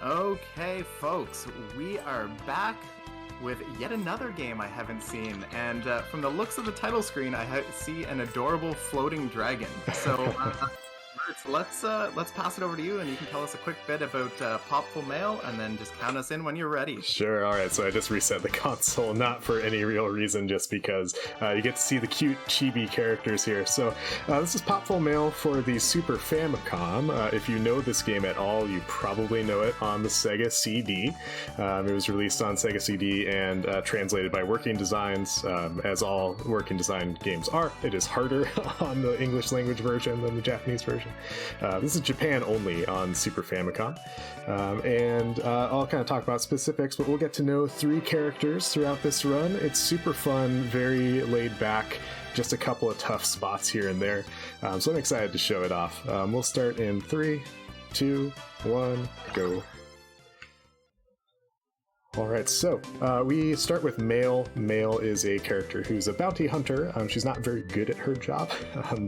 Okay, folks, we are back with yet another game I haven't seen, and from the looks of the title screen, I see an adorable floating dragon. So, let's pass it over to you, and you can tell us a quick bit about Popful Mail, and then just count us in when you're ready. Sure. All right. So I just reset the console, not for any real reason, just because you get to see the cute chibi characters here. So this is Popful Mail for the Super Famicom. If you know this game at all, you probably know it on the Sega CD. It was released on Sega CD and translated by Working Designs, as all Working Design games are. It is harder on the English language version than the Japanese version. This is Japan only on Super Famicom, and I'll kind of talk about specifics, but we'll get to know 3 characters throughout this run. It's super fun, very laid back, just a couple of tough spots here and there, so I'm excited to show it off. We'll start in 3, 2, 1, go. Alright, so we start with Mail. Mail is a character who's a bounty hunter. She's not very good at her job,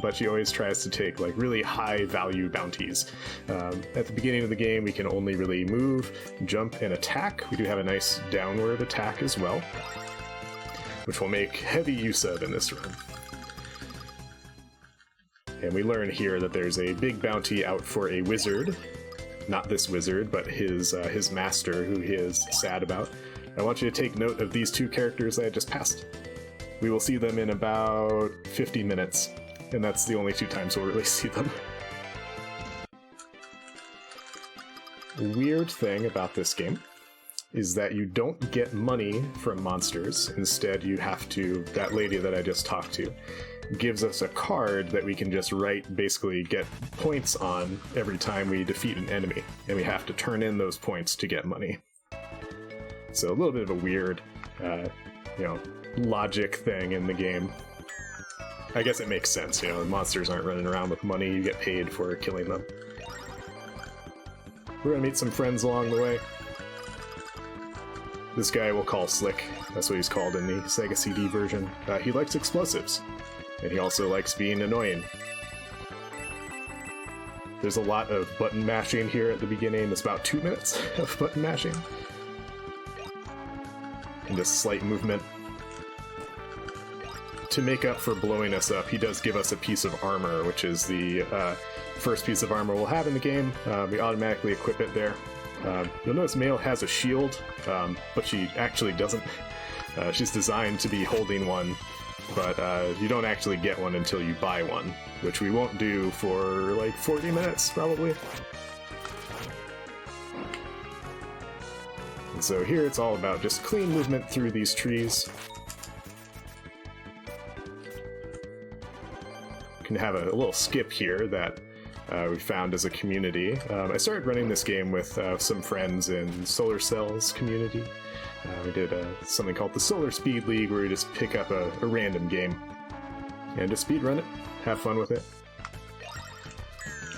but she always tries to take like really high value bounties. At the beginning of the game, we can only really move, jump, and attack. We do have a nice downward attack as well, which we'll make heavy use of in this run. And we learn here that there's a big bounty out for a wizard. Not this wizard, but his master, who he is sad about. I want you to take note of these 2 characters that I just passed. We will see them in about 50 minutes, and that's the only 2 times we'll really see them. Weird thing about this game is that you don't get money from monsters. Instead, you have to, that lady that I just talked to, gives us a card that we can just basically get points on every time we defeat an enemy, and we have to turn in those points to get money. So a little bit of a weird, logic thing in the game. I guess it makes sense, the monsters aren't running around with money, you get paid for killing them. We're gonna meet some friends along the way. This guy we'll call Slick, that's what he's called in the Sega CD version. He likes explosives. And he also likes being annoying. There's a lot of button mashing here at the beginning. It's about 2 minutes of button mashing. And just slight movement. To make up for blowing us up, he does give us a piece of armor, which is the first piece of armor we'll have in the game. We automatically equip it there. You'll notice Mail has a shield, but she actually doesn't. She's designed to be holding one, but you don't actually get one until you buy one, which we won't do for like 40 minutes, probably. And so here it's all about just clean movement through these trees. You can have a little skip here that we found as a community. I started running this game with some friends in Solar Cells community. We did something called the Solar Speed League, where we just pick up a random game and just speedrun it, have fun with it.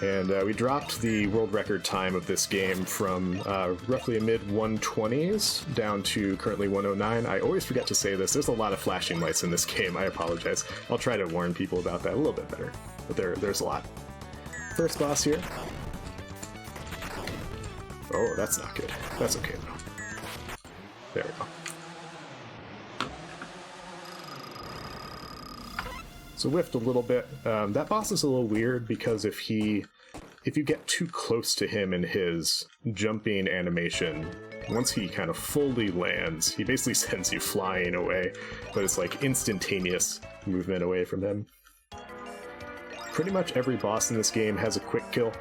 And we dropped the world record time of this game from roughly a mid-120s down to currently 109. I always forget to say this, there's a lot of flashing lights in this game, I apologize. I'll try to warn people about that a little bit better, but there's a lot. First boss here. Oh, that's not good. That's okay though. There we go. So whiffed a little bit. That boss is a little weird because if you get too close to him in his jumping animation, once he kind of fully lands, he basically sends you flying away, but it's like instantaneous movement away from him. Pretty much every boss in this game has a quick kill,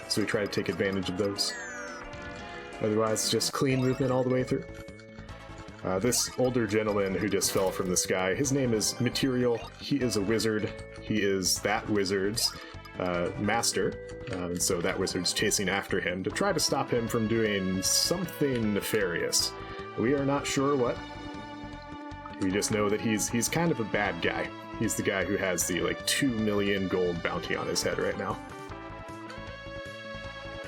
so we try to take advantage of those. Otherwise, just clean movement all the way through. This older gentleman who just fell from the sky, his name is Material. He is a wizard. He is that wizard's master, and so that wizard's chasing after him to try to stop him from doing something nefarious. We are not sure what. We just know that he's kind of a bad guy. He's the guy who has the 2 million gold bounty on his head right now.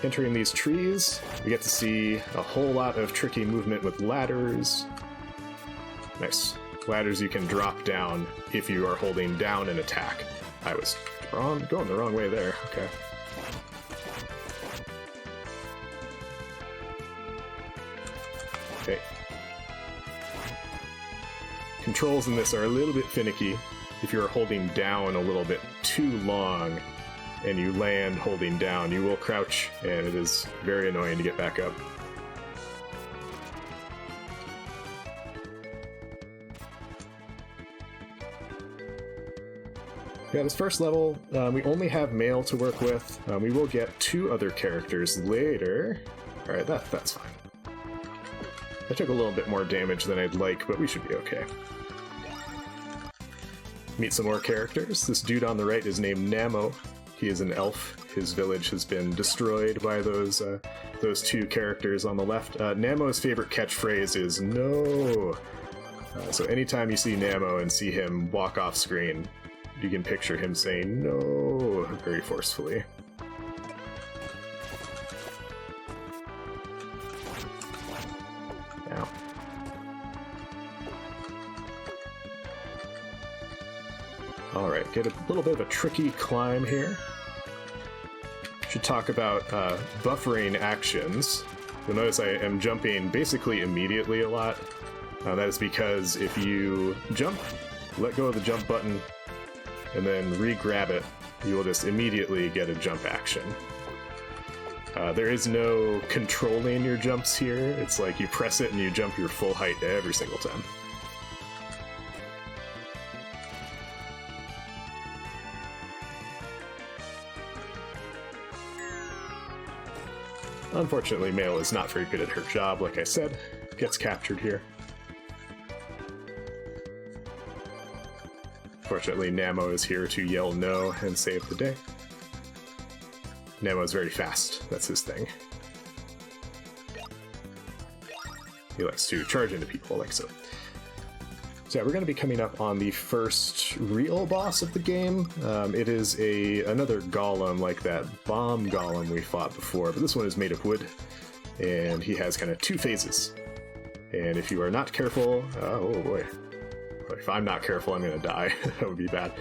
Entering these trees, we get to see a whole lot of tricky movement with ladders. Nice. Ladders you can drop down if you are holding down an attack. I was going the wrong way there. Okay. Okay. Controls in this are a little bit finicky. If you're holding down a little bit too long and you land holding down, you will crouch, and it is very annoying to get back up. Yeah, this first level, we only have male to work with. We will get 2 other characters later. Alright, that's fine. I took a little bit more damage than I'd like, but we should be okay. Meet some more characters. This dude on the right is named Namo. He is an elf. His village has been destroyed by those 2 characters on the left. Namo's favorite catchphrase is "No!" So anytime you see Namo and see him walk off screen, you can picture him saying "No!" very forcefully. Now. Alright, get a little bit of a tricky climb here. Should talk about buffering actions. You'll notice I am jumping basically immediately a lot. That is because if you jump, let go of the jump button, and then re-grab it, you will just immediately get a jump action. There is no controlling your jumps here. It's like you press it and you jump your full height every single time. Unfortunately, Male is not very good at her job, like I said. Gets captured here. Fortunately, Namo is here to yell no and save the day. Namo is very fast. That's his thing. He likes to charge into people like so. So yeah, we're going to be coming up on the first real boss of the game. It is another golem like that bomb golem we fought before, but this one is made of wood, and he has kind of 2 phases. And if you are not careful, oh boy, if I'm not careful, I'm going to die. That would be bad.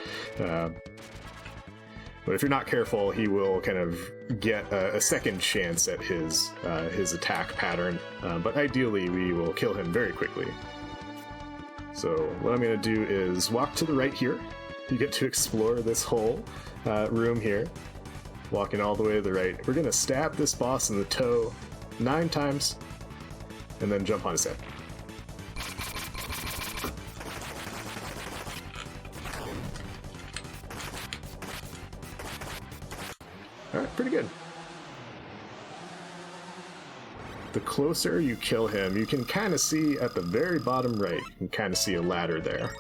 But if you're not careful, he will kind of get a second chance at his attack pattern. But ideally, we will kill him very quickly. So what I'm going to do is walk to the right here. You get to explore this whole room here. Walking all the way to the right. We're going to stab this boss in the toe 9 times, and then jump on his head. Alright, pretty good. The closer you kill him, you can kind of see at the very bottom right, you can kind of see a ladder there.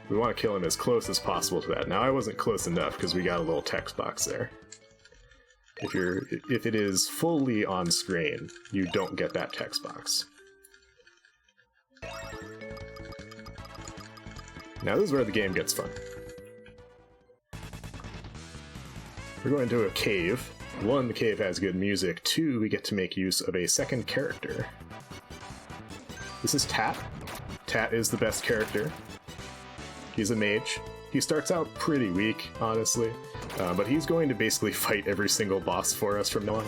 We want to kill him as close as possible to that. Now, I wasn't close enough because we got a little text box there. If it is fully on screen, you don't get that text box. Now, this is where the game gets fun. We're going to a cave. 1, the cave has good music. 2, we get to make use of a second character. This is Tat. Tat is the best character. He's a mage. He starts out pretty weak, honestly, but he's going to basically fight every single boss for us from now on.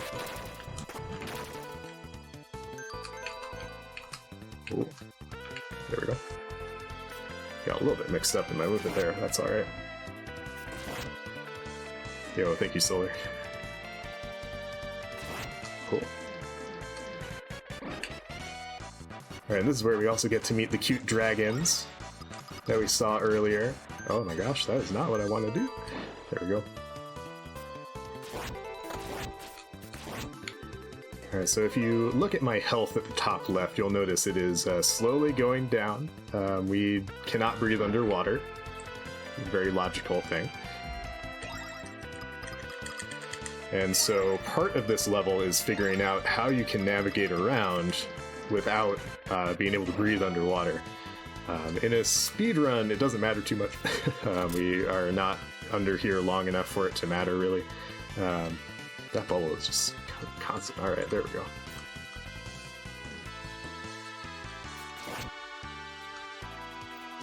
Ooh. There we go. Got a little bit mixed up in my movement there. That's alright. Yo, thank you, Solar. Cool. Alright, this is where we also get to meet the cute dragons that we saw earlier. Oh my gosh, that is not what I want to do. There we go. Alright, so if you look at my health at the top left, you'll notice it is slowly going down. We cannot breathe underwater. Very logical thing. And so part of this level is figuring out how you can navigate around without being able to breathe underwater. In a speed run, it doesn't matter too much. We are not under here long enough for it to matter, really. That bubble is just constant. Alright, there we go.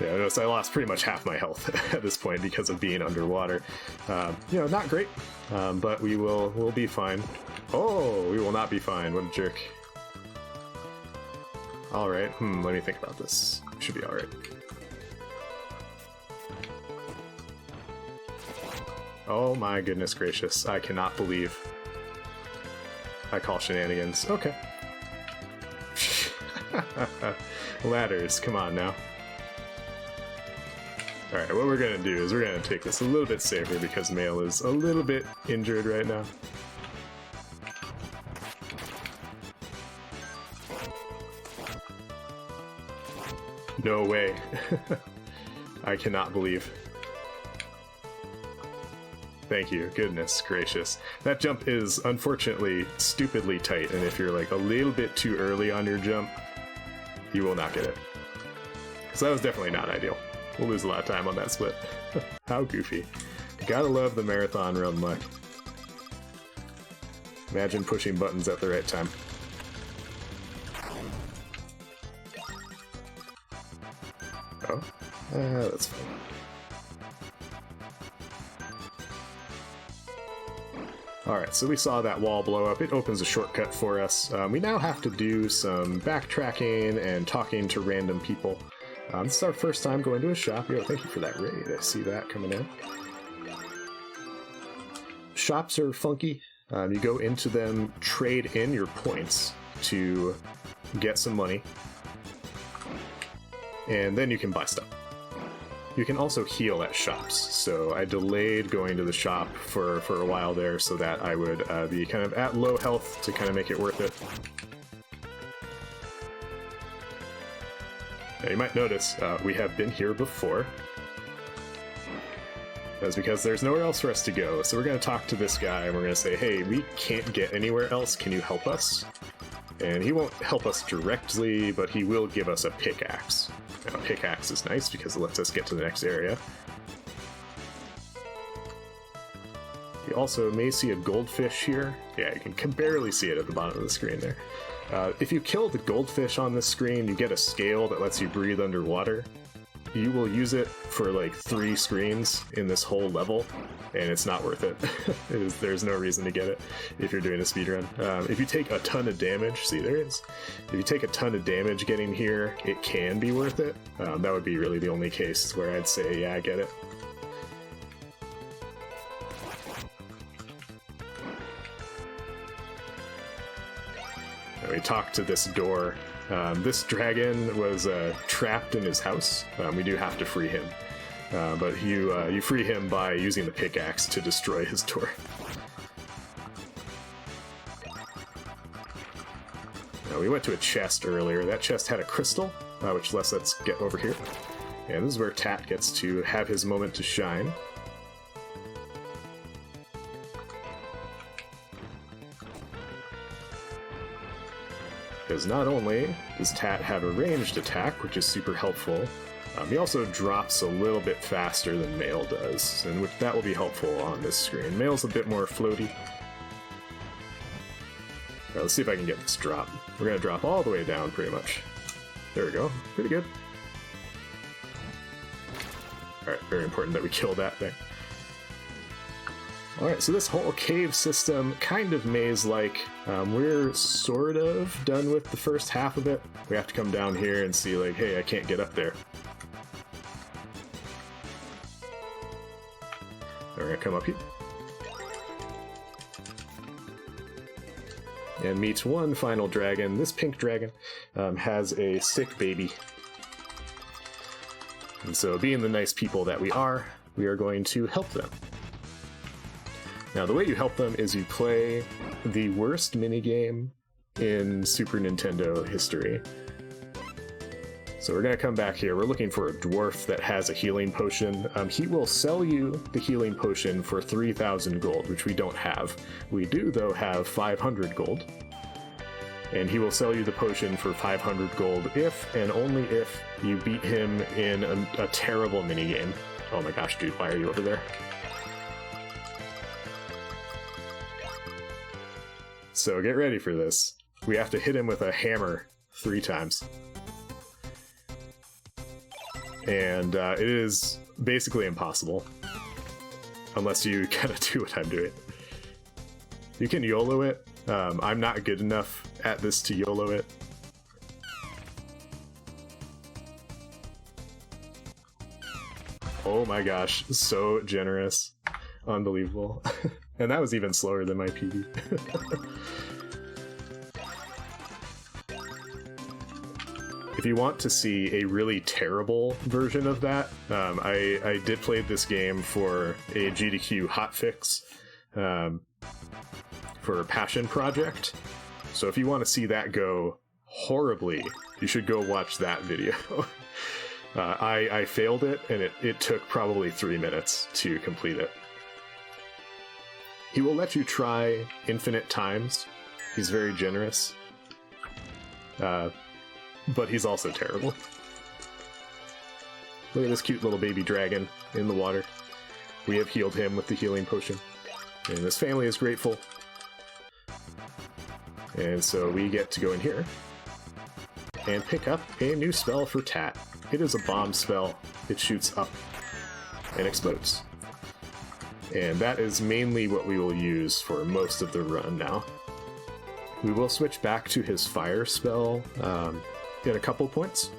Yeah, notice I lost pretty much half my health at this point because of being underwater. You know, not great, but we'll be fine. Oh, we will not be fine. What a jerk. Alright, let me think about this. Should be alright. Oh my goodness gracious, I cannot believe I call shenanigans. Okay. Ladders, come on now. Alright, what we're gonna do is we're gonna take this a little bit safer because Mail is a little bit injured right now. No way. I cannot believe. Thank you, goodness gracious. That jump is unfortunately stupidly tight, and if you're like a little bit too early on your jump, you will not get it. So that was definitely not ideal. We'll lose a lot of time on that split. How goofy. Gotta love the marathon run luck. Imagine pushing buttons at the right time. Oh, that's fine. Alright, so we saw that wall blow up. It opens a shortcut for us. We now have to do some backtracking and talking to random people. This is our first time going to a shop. Yo, thank you for that raid. I see that coming in. Shops are funky. You go into them, trade in your points to get some money, and then you can buy stuff. You can also heal at shops, so I delayed going to the shop for a while there so that I would be kind of at low health to kind of make it worth it. Now, you might notice we have been here before. That's because there's nowhere else for us to go, so we're going to talk to this guy and we're going to say, hey, we can't get anywhere else, can you help us? And he won't help us directly, but he will give us a pickaxe. Now, a pickaxe is nice because it lets us get to the next area. You also may see a goldfish here. Yeah, you can barely see it at the bottom of the screen there. If you kill the goldfish on this screen, you get a scale that lets you breathe underwater. You will use it for like 3 screens in this whole level, and it's not worth it. There's no reason to get it if you're doing a speedrun. If you take a ton of damage, see there it is. If you take a ton of damage getting here, it can be worth it. That would be really the only case where I'd say, yeah, I get it. And we talked to this door. This dragon was trapped in his house. We do have to free him, but you free him by using the pickaxe to destroy his door. Now, we went to a chest earlier. That chest had a crystal, which lets us get over here. And this is where Tat gets to have his moment to shine. Because not only does Tat have a ranged attack, which is super helpful, he also drops a little bit faster than Mail does, and that will be helpful on this screen. Mail's a bit more floaty. Alright, let's see if I can get this drop. We're going to drop all the way down, pretty much. There we go. Pretty good. Alright, very important that we kill that thing. Alright, so this whole cave system, kind of maze-like. We're sort of done with the first half of it. We have to come down here and see, like, hey, I can't get up there. We're gonna come up here. And meet one final dragon. This pink dragon has a sick baby. And so, being the nice people that we are going to help them. Now, the way you help them is you play the worst minigame in Super Nintendo history. So we're going to come back here. We're looking for a dwarf that has a healing potion. He will sell you the healing potion for 3,000 gold, which we don't have. We do, though, have 500 gold. And he will sell you the potion for 500 gold if, and only if, you beat him in a terrible minigame. Oh my gosh, dude, why are you over there? So get ready for this. We have to hit him with a hammer 3 times. And it is basically impossible. Unless you kind of do what I'm doing. You can YOLO it. I'm not good enough at this to YOLO it. Oh my gosh, so generous. Unbelievable. And that was even slower than my PB. If you want to see a really terrible version of that, I did play this game for a GDQ hotfix for a passion project. So if you want to see that go horribly, you should go watch that video. I failed it, and it took probably 3 minutes to complete it. He will let you try infinite times. He's very generous. But he's also terrible. Look at this cute little baby dragon in the water. We have healed him with the healing potion. And his family is grateful. And so we get to go in here and pick up a new spell for Tat. It is a bomb spell. It shoots up and explodes. And that is mainly what we will use for most of the run now. We will switch back to his fire spell in a couple points.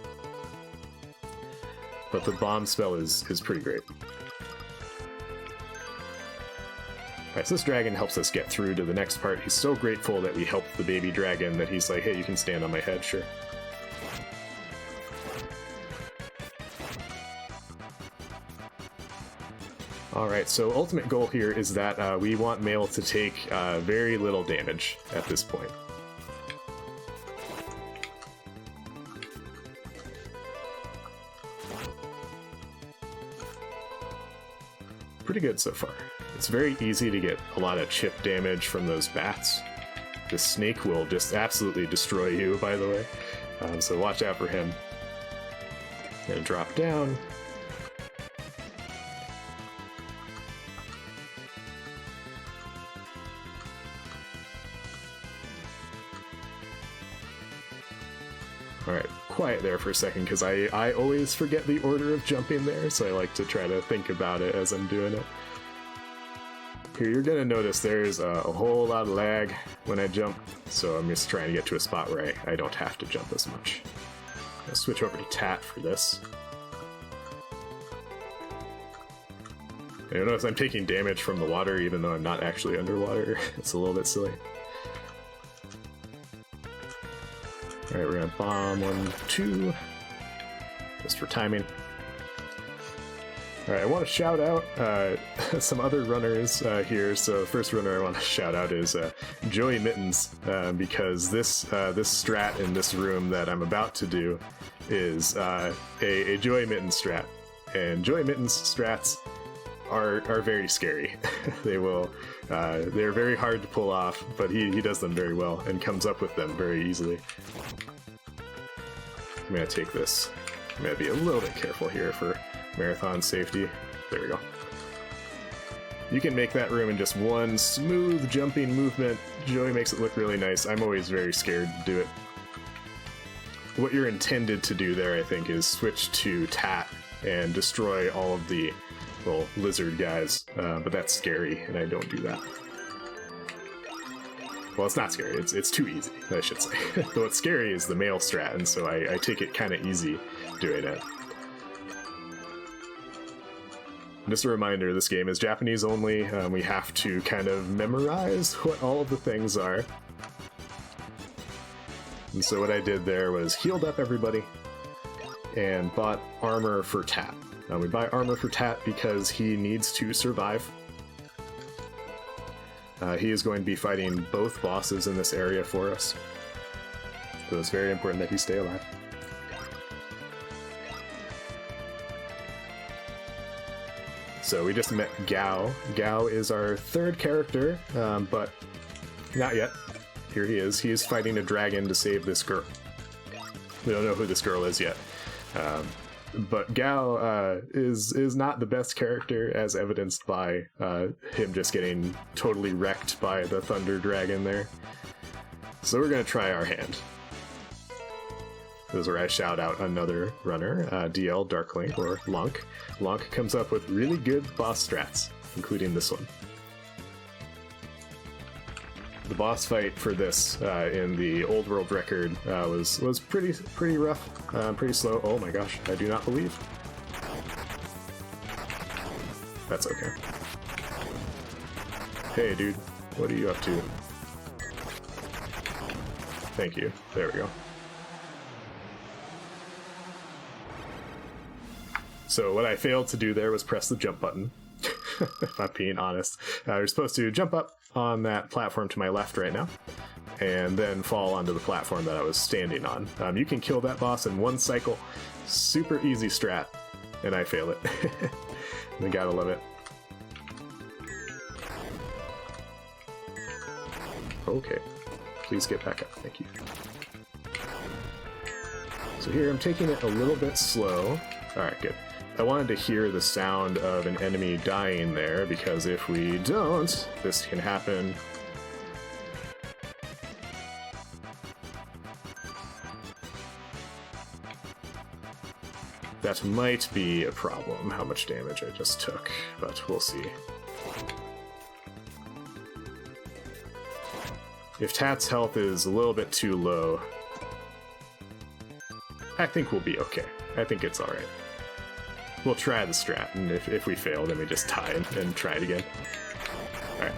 But the bomb spell is pretty great. Alright, so this dragon helps us get through to the next part. He's so grateful that we helped the baby dragon that he's like, hey, you can stand on my head, sure. Alright, so ultimate goal here is that we want Mail to take very little damage at this point. Pretty good so far. It's very easy to get a lot of chip damage from those bats. The snake will just absolutely destroy you, by the way. So watch out for him. Gonna drop down. Alright, quiet there for a second, because I always forget the order of jumping there, so I like to try to think about it as I'm doing it. Here, you're gonna notice there's a whole lot of lag when I jump, so I'm just trying to get to a spot where I don't have to jump as much. I'll switch over to Tat for this. You'll notice I'm taking damage from the water even though I'm not actually underwater. It's a little bit silly. Alright, we're gonna bomb 1, 2, just for timing. Alright, I want to shout out some other runners here. So the first runner I want to shout out is Joey Mittens, because this strat in this room that I'm about to do is a Joey Mittens strat. And Joey Mittens strats are very scary. They're very hard to pull off, but he does them very well and comes up with them very easily. I'm gonna take this. I'm gonna be a little bit careful here for marathon safety. There we go. You can make that room in just one smooth jumping movement. Joey makes it look really nice. I'm always very scared to do it. What you're intended to do there, I think, is switch to Tat and destroy all of the little lizard guys, but that's scary, and I don't do that. Well, it's not scary, it's too easy, I should say. Though what's scary is the male strat, and so I take it kind of easy doing it. Just a reminder, this game is Japanese only. We have to kind of memorize what all of the things are. And so what I did there was healed up everybody and bought armor for Tat. We buy armor for Tat because he needs to survive. He is going to be fighting both bosses in this area for us. So it's very important that he stay alive. So we just met Gao. Gao is our third character, but not yet. Here he is. He is fighting a dragon to save this girl. We don't know who this girl is yet. But Gao is not the best character, as evidenced by him just getting totally wrecked by the Thunder Dragon there. So we're going to try our hand. This is where I shout out another runner, DL Darklink, or Lonk. Lonk comes up with really good boss strats, including this one. The boss fight for this in the Old World record was pretty rough, pretty slow. Oh my gosh, I do not believe. That's okay. Hey, dude. What are you up to? Thank you. There we go. So what I failed to do there was press the jump button. If I'm being honest. You're supposed to jump up on that platform to my left right now, and then fall onto the platform that I was standing on. You can kill that boss in one cycle. Super easy strat, and I fail it. I gotta love it. Okay, please get back up, thank you. So here I'm taking it a little bit slow. Alright, good. I wanted to hear the sound of an enemy dying there, because if we don't, this can happen. That might be a problem, how much damage I just took, but we'll see. If Tat's health is a little bit too low, I think we'll be okay. I think it's alright. We'll try the strat, and if we fail, then we just die and try it again. Alright.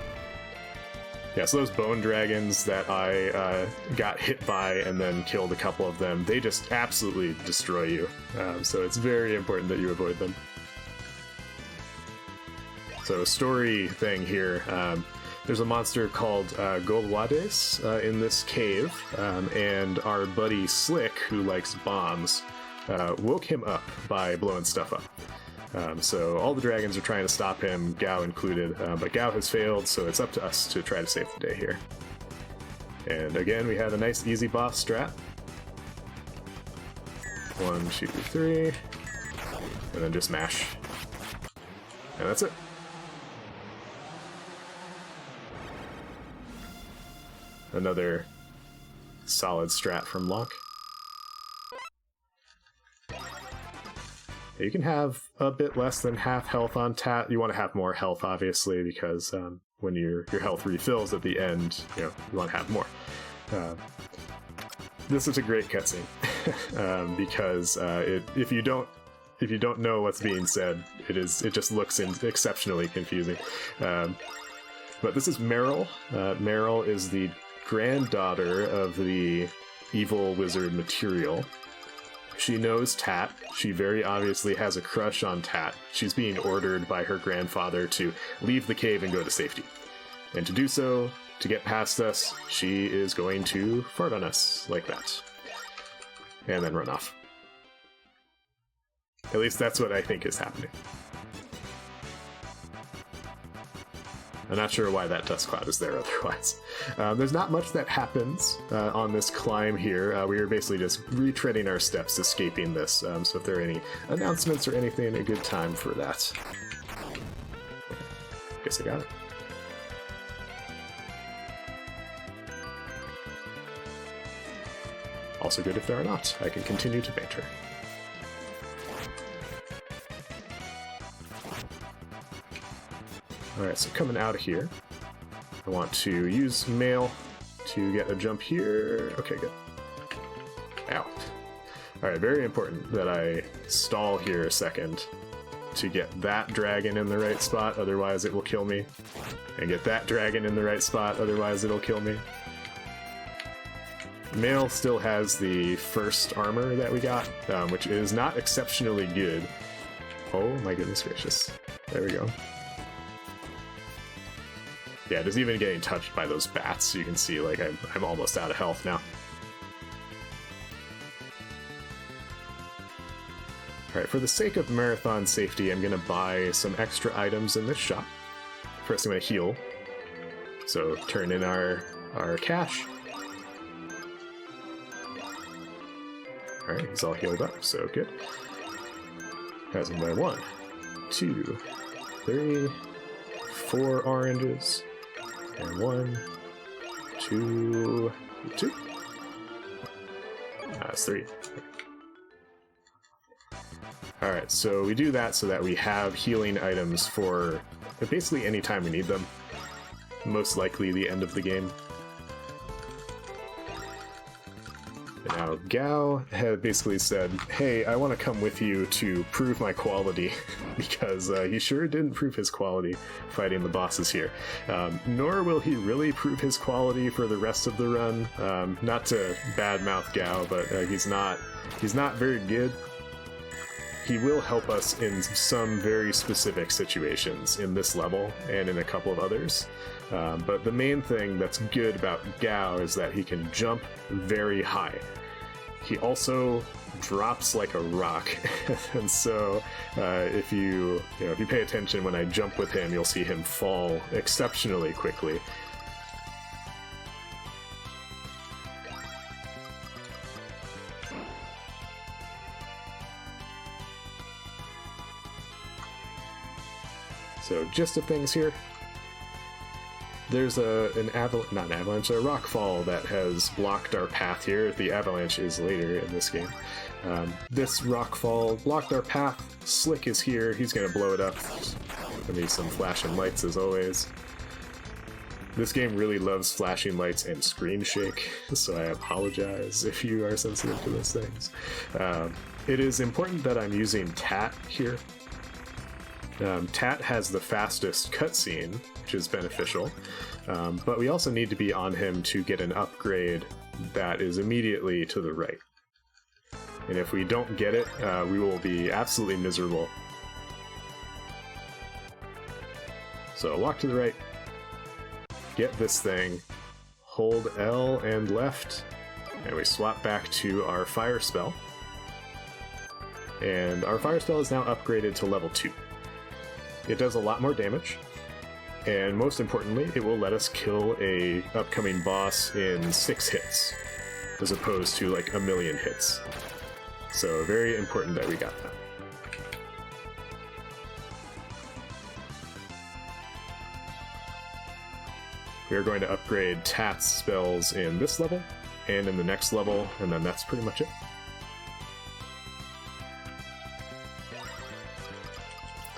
Yeah, so those bone dragons that I got hit by and then killed a couple of them, they just absolutely destroy you. So it's very important that you avoid them. So story thing here. There's a monster called Golwades in this cave, and our buddy Slick, who likes bombs, woke him up by blowing stuff up. So all the dragons are trying to stop him, Gao included, but Gao has failed, so it's up to us to try to save the day here. And again, we have a nice easy boss strat. 1, 2, 3, and then just mash. And that's it. Another solid strat from Locke. You can have a bit less than half health on Tat. You want to have more health, obviously, because when your health refills at the end, you want to have more. This is a great cutscene because if you don't know what's being said, it just looks exceptionally confusing. But this is Meryl. Meryl is the granddaughter of the evil wizard Material. She knows Tat. She very obviously has a crush on Tat. She's being ordered by her grandfather to leave the cave and go to safety. And to do so, to get past us, she is going to fart on us like that. And then run off. At least that's what I think is happening. I'm not sure why that dust cloud is there otherwise. There's not much that happens on this climb here. We are basically just retreading our steps, escaping this. So if there are any announcements or anything, a good time for that. Guess I got it. Also good if there are not. I can continue to banter. Alright, so coming out of here, I want to use mail to get a jump here. Okay, good. Ow. Alright, very important that I stall here a second to get that dragon in the right spot, otherwise it will kill me. And get that dragon in the right spot, otherwise it'll kill me. Mail still has the first armor that we got, which is not exceptionally good. Oh my goodness gracious. There we go. Yeah, just even getting touched by those bats, you can see like I'm almost out of health now. Alright, for the sake of marathon safety, I'm gonna buy some extra items in this shop. First I'm gonna heal. So turn in our cash. Alright, he's all healed up, so good. Has him by 1, 2, 3, 4 oranges. And 1, 2, 2. That's 3. Alright, so we do that so that we have healing items for basically any time we need them. Most likely the end of the game. And now Gao had basically said, hey, I want to come with you to prove my quality, because he sure didn't prove his quality fighting the bosses here. Nor will he really prove his quality for the rest of the run. Not to badmouth Gao, but he's not very good. He will help us in some very specific situations in this level and in a couple of others. But the main thing that's good about Gao is that he can jump very high. He also drops like a rock, and so if you pay attention when I jump with him, you'll see him fall exceptionally quickly. So gist of things here. There's a rockfall that has blocked our path here. The avalanche is later in this game. This rockfall blocked our path. Slick is here. He's going to blow it up. Give me some flashing lights as always. This game really loves flashing lights and screen shake, so I apologize if you are sensitive to those things. It is important that I'm using Tat here. Tat has the fastest cutscene, which is beneficial, but we also need to be on him to get an upgrade that is immediately to the right. And if we don't get it, we will be absolutely miserable. So walk to the right, get this thing, hold L and left, and we swap back to our fire spell. And our fire spell is now upgraded to level 2. It does a lot more damage, and most importantly, it will let us kill a upcoming boss in 6 hits, as opposed to like 1,000,000 hits. So very important that we got that. We are going to upgrade Tat's spells in this level, and in the next level, and then that's pretty much it.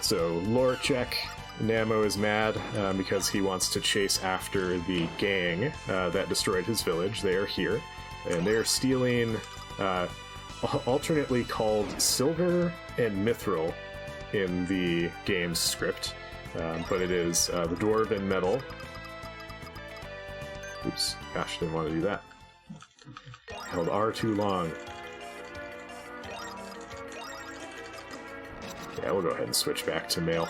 So, lore check. Namo is mad because he wants to chase after the gang that destroyed his village. They are here, and they are stealing, alternately called silver and mithril in the game's script, but it is the dwarven metal. Oops, gosh, didn't want to do that. Held R too long. Yeah, we'll go ahead and switch back to male.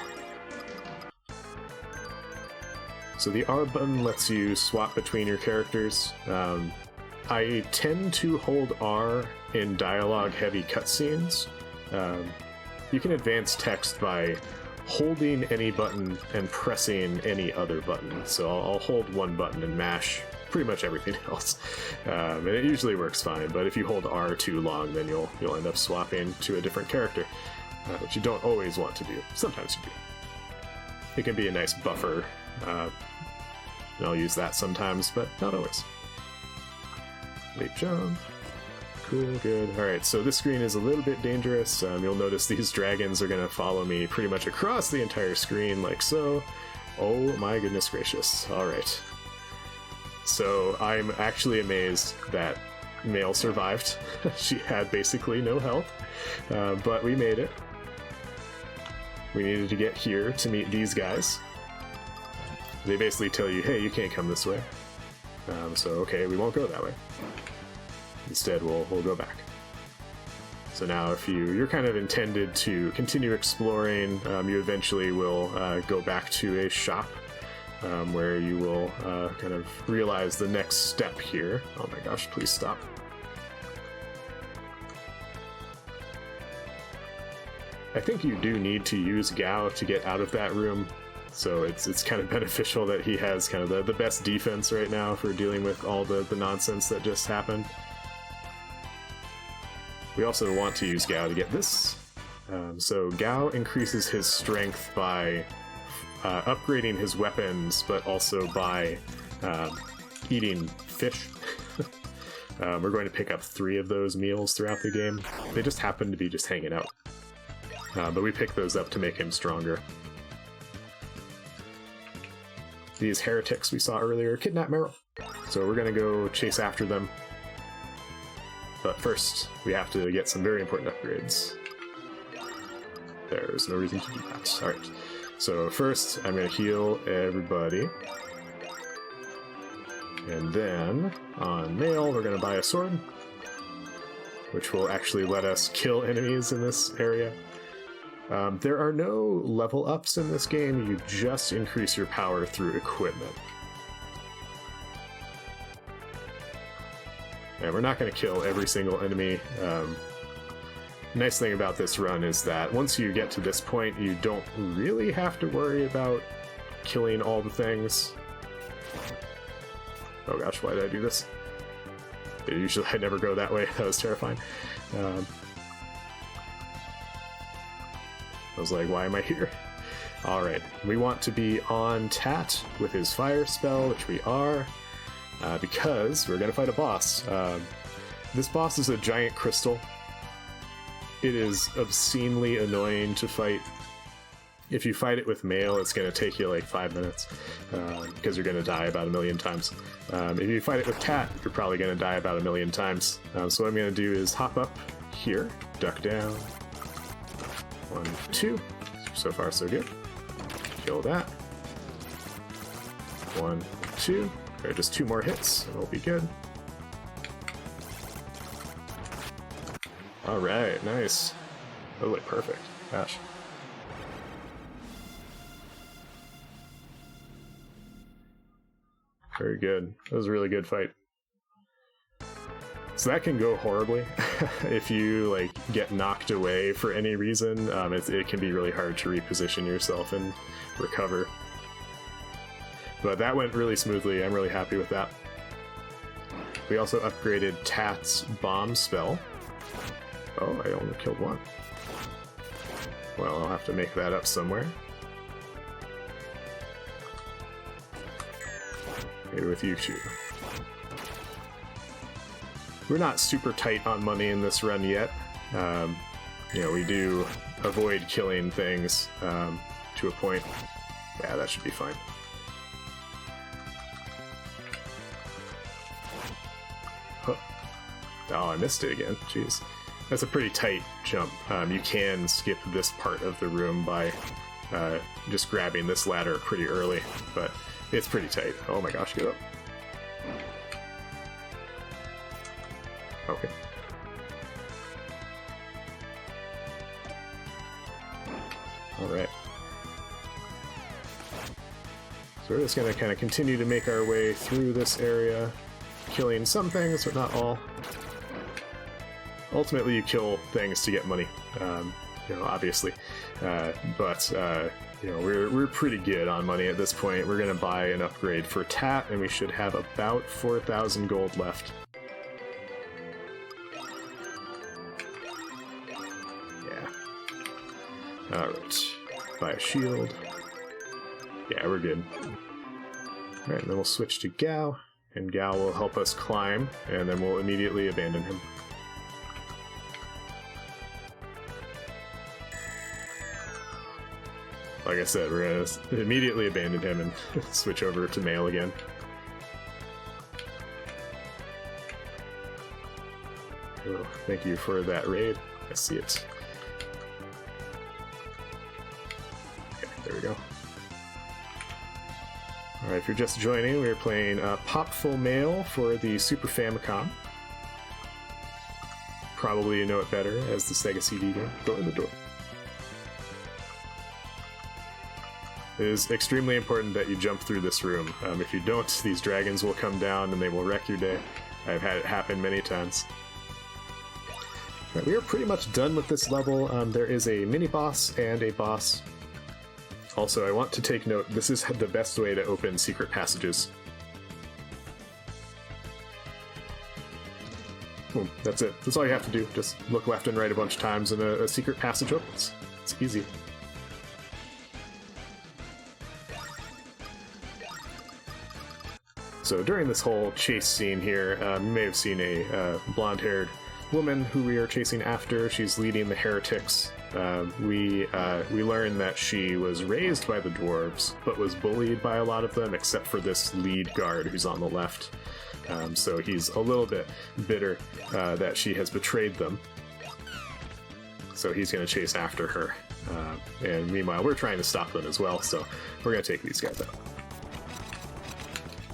So the R button lets you swap between your characters. I tend to hold R in dialogue-heavy cutscenes. You can advance text by holding any button and pressing any other button. So I'll hold one button and mash pretty much everything else. And it usually works fine, but if you hold R too long, then you'll end up swapping to a different character. Which you don't always want to do. Sometimes you do. It can be a nice buffer. And I'll use that sometimes, but not always. Leap jump. Cool, good. Alright, so this screen is a little bit dangerous. You'll notice these dragons are going to follow me pretty much across the entire screen, like so. Oh my goodness gracious. Alright. So I'm actually amazed that Male survived. She had basically no health, but we made it. We needed to get here to meet these guys. They basically tell you, hey, you can't come this way. So, okay, we won't go that way. Instead, we'll go back. So now if you're kind of intended to continue exploring, you eventually will go back to a shop where you will kind of realize the next step here. Oh my gosh, please stop. I think you do need to use Gao to get out of that room, so it's kind of beneficial that he has kind of the best defense right now for dealing with all the nonsense that just happened. We also want to use Gao to get this. So Gao increases his strength by upgrading his weapons, but also by eating fish. We're going to pick up 3 of those meals throughout the game. They just happen to be just hanging out. But we picked those up to make him stronger. These heretics we saw earlier kidnap Meryl. So we're going to go chase after them. But first, we have to get some very important upgrades. There's no reason to do that. Alright, so first I'm going to heal everybody. And then, on Male, we're going to buy a sword, which will actually let us kill enemies in this area. There are no level ups in this game, you just increase your power through equipment. And we're not going to kill every single enemy. Nice thing about this run is that once you get to this point, you don't really have to worry about killing all the things. Oh gosh, why did I do this? Usually I never go that way. That was terrifying. I was like, why am I here? Alright, we want to be on Tat with his fire spell, which we are, because we're going to fight a boss. This boss is a giant crystal. It is obscenely annoying to fight. If you fight it with Male, it's going to take you like 5 minutes, because you're going to die about 1,000,000 times. If you fight it with Tat, you're probably going to die about 1,000,000 times. So what I'm going to do is hop up here, duck down, 1, 2, so far so good. Kill that. 1, 2, or just 2 more hits, and we'll be good. Alright, nice. That looked perfect. Gosh. Very good. That was a really good fight. So that can go horribly. If you like get knocked away for any reason, it can be really hard to reposition yourself and recover. But that went really smoothly. I'm really happy with that. We also upgraded Tat's bomb spell. Oh, I only killed 1. Well, I'll have to make that up somewhere. Maybe with you two. We're not super tight on money in this run yet. We do avoid killing things to a point. Yeah, that should be fine. Oh, I missed it again. Jeez. That's a pretty tight jump. You can skip this part of the room by just grabbing this ladder pretty early, but it's pretty tight. Oh my gosh, get up. Okay. Alright. So we're just going to kind of continue to make our way through this area, killing some things, but not all. Ultimately, you kill things to get money, obviously. We're pretty good on money at this point. We're going to buy an upgrade for Tat, and we should have about 4,000 gold left. Yeah. Alright. Buy a shield. Yeah, we're good. Alright, and then we'll switch to Gao, and Gao will help us climb, and then we'll immediately abandon him. Like I said, we're going to immediately abandon him and switch over to Male again. Oh, thank you for that raid. I see it. Okay, there we go. Alright, if you're just joining, we're playing Popful Male for the Super Famicom. Probably you know it better as the Sega CD game. Go in the door. It is extremely important that you jump through this room. If you don't, these dragons will come down and they will wreck your day. I've had it happen many times. Right, we are pretty much done with this level. There is a mini-boss and a boss. Also, I want to take note, this is the best way to open secret passages. Boom, that's it. That's all you have to do. Just look left and right a bunch of times and a secret passage opens. It's easy. So during this whole chase scene here, you may have seen a blonde-haired woman who we are chasing after. She's leading the heretics We learn that she was raised by the dwarves, but was bullied by a lot of them, except for this lead guard who's on the left. So he's a little bit bitter that she has betrayed them. So he's going to chase after her. And meanwhile, we're trying to stop them as well, so we're going to take these guys out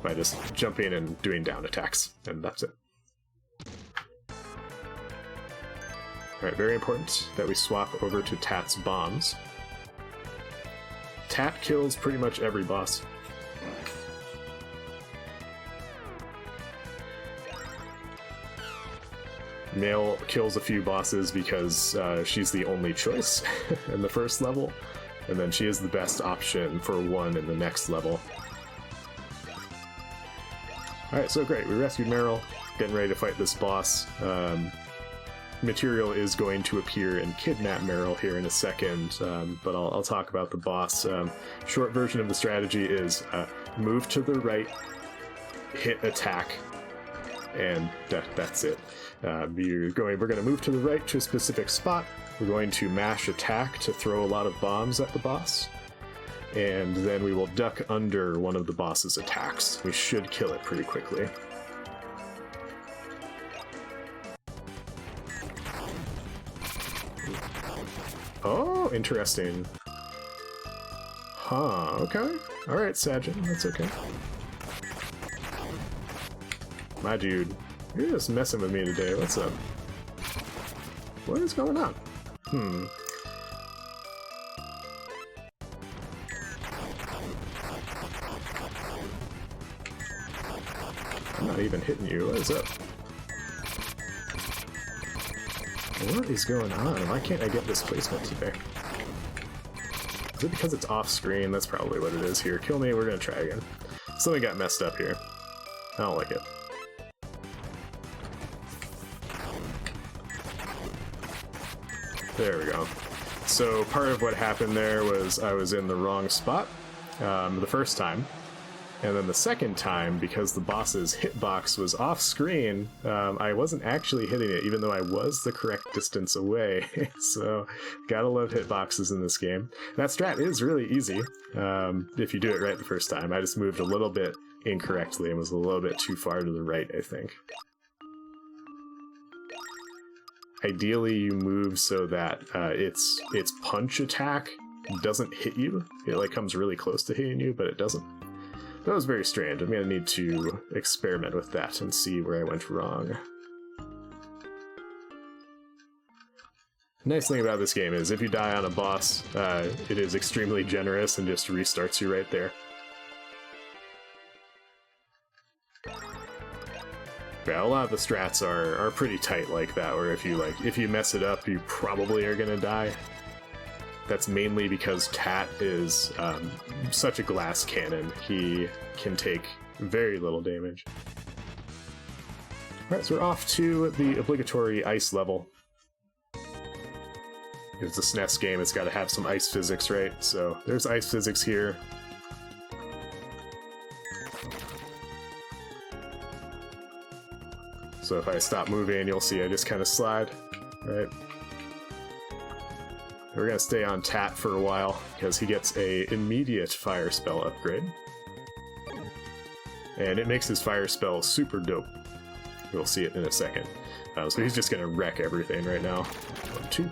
by just jumping and doing down attacks, and that's it. Alright, very important that we swap over to Tat's bombs. Tat kills pretty much every boss. Nail kills a few bosses because she's the only choice in the first level, and then she is the best option for one in the next level. Alright, so great, we rescued Meryl, getting ready to fight this boss. Material is going to appear and kidnap Meryl here in a second, but I'll talk about the boss. Short version of the strategy is move to the right, hit attack, and that's it. We're going to move to the right to a specific spot. We're going to mash attack to throw a lot of bombs at the boss, and then we will duck under one of the boss's attacks. We should kill it pretty quickly. Oh, interesting. Huh, okay. Alright, Sajin, that's okay. My dude, you're just messing with me today. What's up? What is going on? I'm not even hitting you. What is up? What is going on? Why can't I get this placement today? Is it because it's off screen? That's probably what it is here. Kill me, we're gonna try again. Something got messed up here. I don't like it. There we go. So part of what happened there was I was in the wrong spot the first time. And then the second time, because the boss's hitbox was off screen, I wasn't actually hitting it, even though I was the correct distance away. So, gotta love hitboxes in this game. That strat is really easy, if you do it right the first time. I just moved a little bit incorrectly and was a little bit too far to the right, I think. Ideally, you move so that its punch attack doesn't hit you. It like comes really close to hitting you, but it doesn't. That was very strange. I'm going to need to experiment with that and see where I went wrong. Nice thing about this game is if you die on a boss, it is extremely generous and just restarts you right there. Yeah, a lot of the strats are pretty tight like that, where if you mess it up, you probably are going to die. That's mainly because Tat is such a glass cannon. He can take very little damage. Alright, so we're off to the obligatory ice level. It's a SNES game, it's got to have some ice physics, right? So there's ice physics here. So if I stop moving, you'll see I just kind of slide, right? We're going to stay on Tat for a while, because he gets a immediate fire spell upgrade. And it makes his fire spell super dope. We'll see it in a second. So he's just going to wreck everything right now. 1, 2.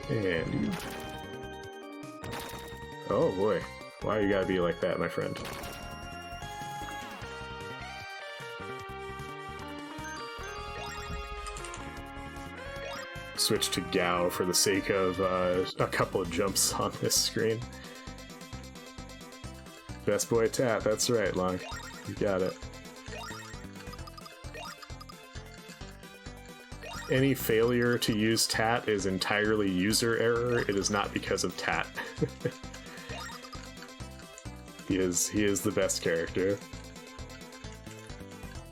And you... Oh boy. Why you gotta be like that, my friend? Switch to Gao for the sake of a couple of jumps on this screen. Best boy Tat, that's right, Long. You got it. Any failure to use Tat is entirely user error. It is not because of Tat. He is the best character.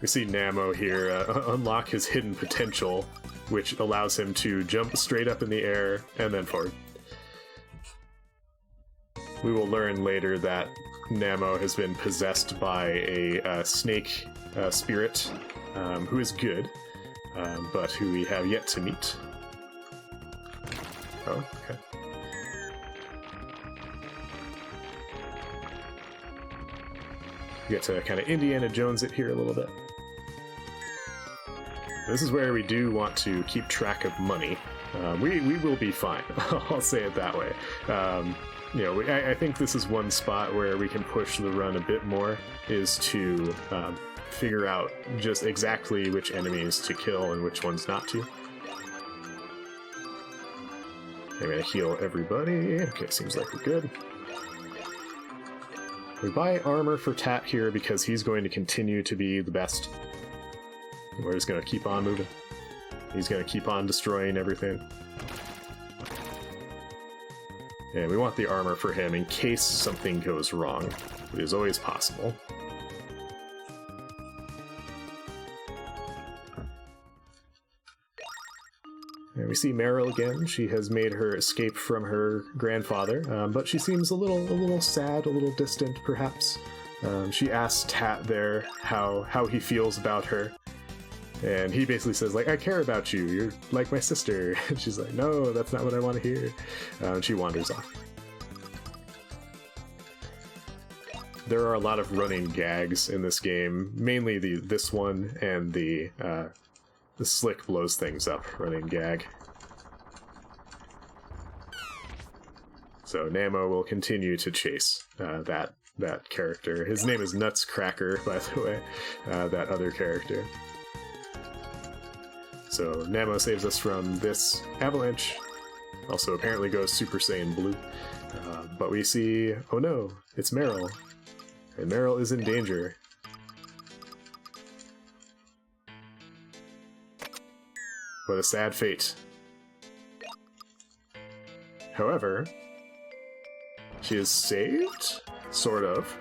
We see Namo here unlock his hidden potential, which allows him to jump straight up in the air and then forward. We will learn later that Namo has been possessed by a snake spirit who is good, but who we have yet to meet. Oh, okay. We get to kind of Indiana Jones it here a little bit. This is where we do want to keep track of money. We will be fine. I'll say it that way. You know, I think this is one spot where we can push the run a bit more, is to figure out just exactly which enemies to kill and which ones not to. I'm gonna heal everybody. Okay, seems like we're good. We buy armor for Tat here because he's going to continue to be the best. We're just going to keep on moving. He's going to keep on destroying everything. And we want the armor for him in case something goes wrong. It is always possible. And we see Meryl again. She has made her escape from her grandfather, but she seems a little sad, a little distant, perhaps. She asks Tat there how he feels about her, and he basically says, like, I care about you. You're like my sister. And she's like, no, that's not what I want to hear. And she wanders off. There are a lot of running gags in this game, mainly this one and the Slick blows things up running gag. So Namo will continue to chase that character. His name is Nutscracker, by the way, that other character. So Namo saves us from this avalanche. Also apparently goes Super Saiyan Blue. But we see, oh no, it's Meryl. And Meryl is in danger. What a sad fate. However, she is saved? Sort of.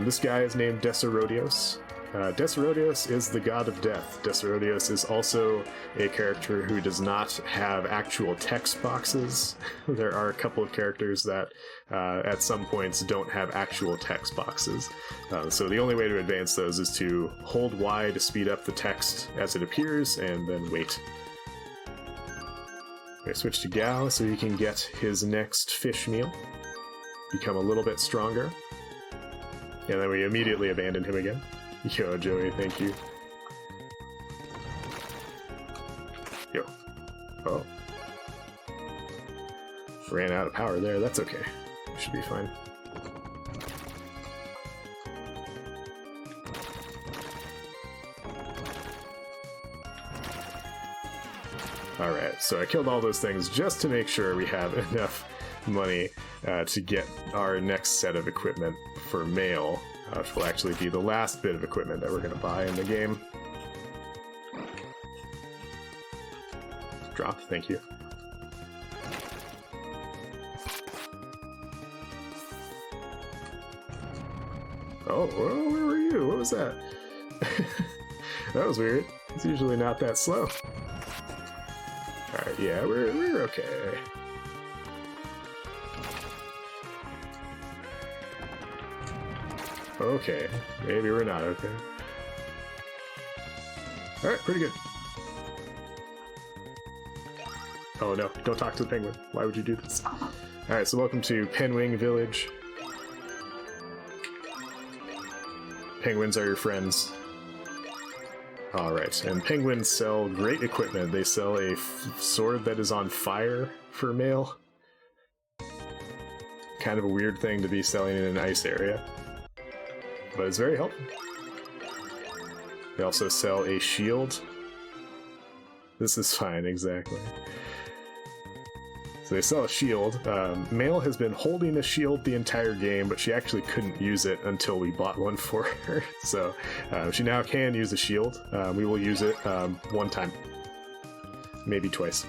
This guy is named Decerodios. Decerodios is the god of death. Decerodios is also a character who does not have actual text boxes. There are a couple of characters that at some points don't have actual text boxes. So the only way to advance those is to hold Y to speed up the text as it appears, and then wait. Okay, switch to Gao so he can get his next fish meal. Become a little bit stronger. And then we immediately abandon him again. Yo, Joey, thank you. Yo. Oh. Ran out of power there, that's okay. Should be fine. Alright, so I killed all those things just to make sure we have enough money to get our next set of equipment for mail, which will actually be the last bit of equipment that we're going to buy in the game. Drop, thank you. Oh, where were you? What was that? That was weird. It's usually not that slow. Alright, yeah, we're okay. Okay, maybe we're not okay. Alright, pretty good. Oh no, don't talk to the penguin. Why would you do this? Alright, so welcome to Penwing Village. Penguins are your friends. Alright, and penguins sell great equipment. They sell a sword that is on fire for mail. Kind of a weird thing to be selling in an ice area, but it's very helpful. They also sell a shield. This is fine, exactly. So they sell a shield. Mail has been holding a shield the entire game, but she actually couldn't use it until we bought one for her. So she now can use the shield. We will use it one time, maybe twice.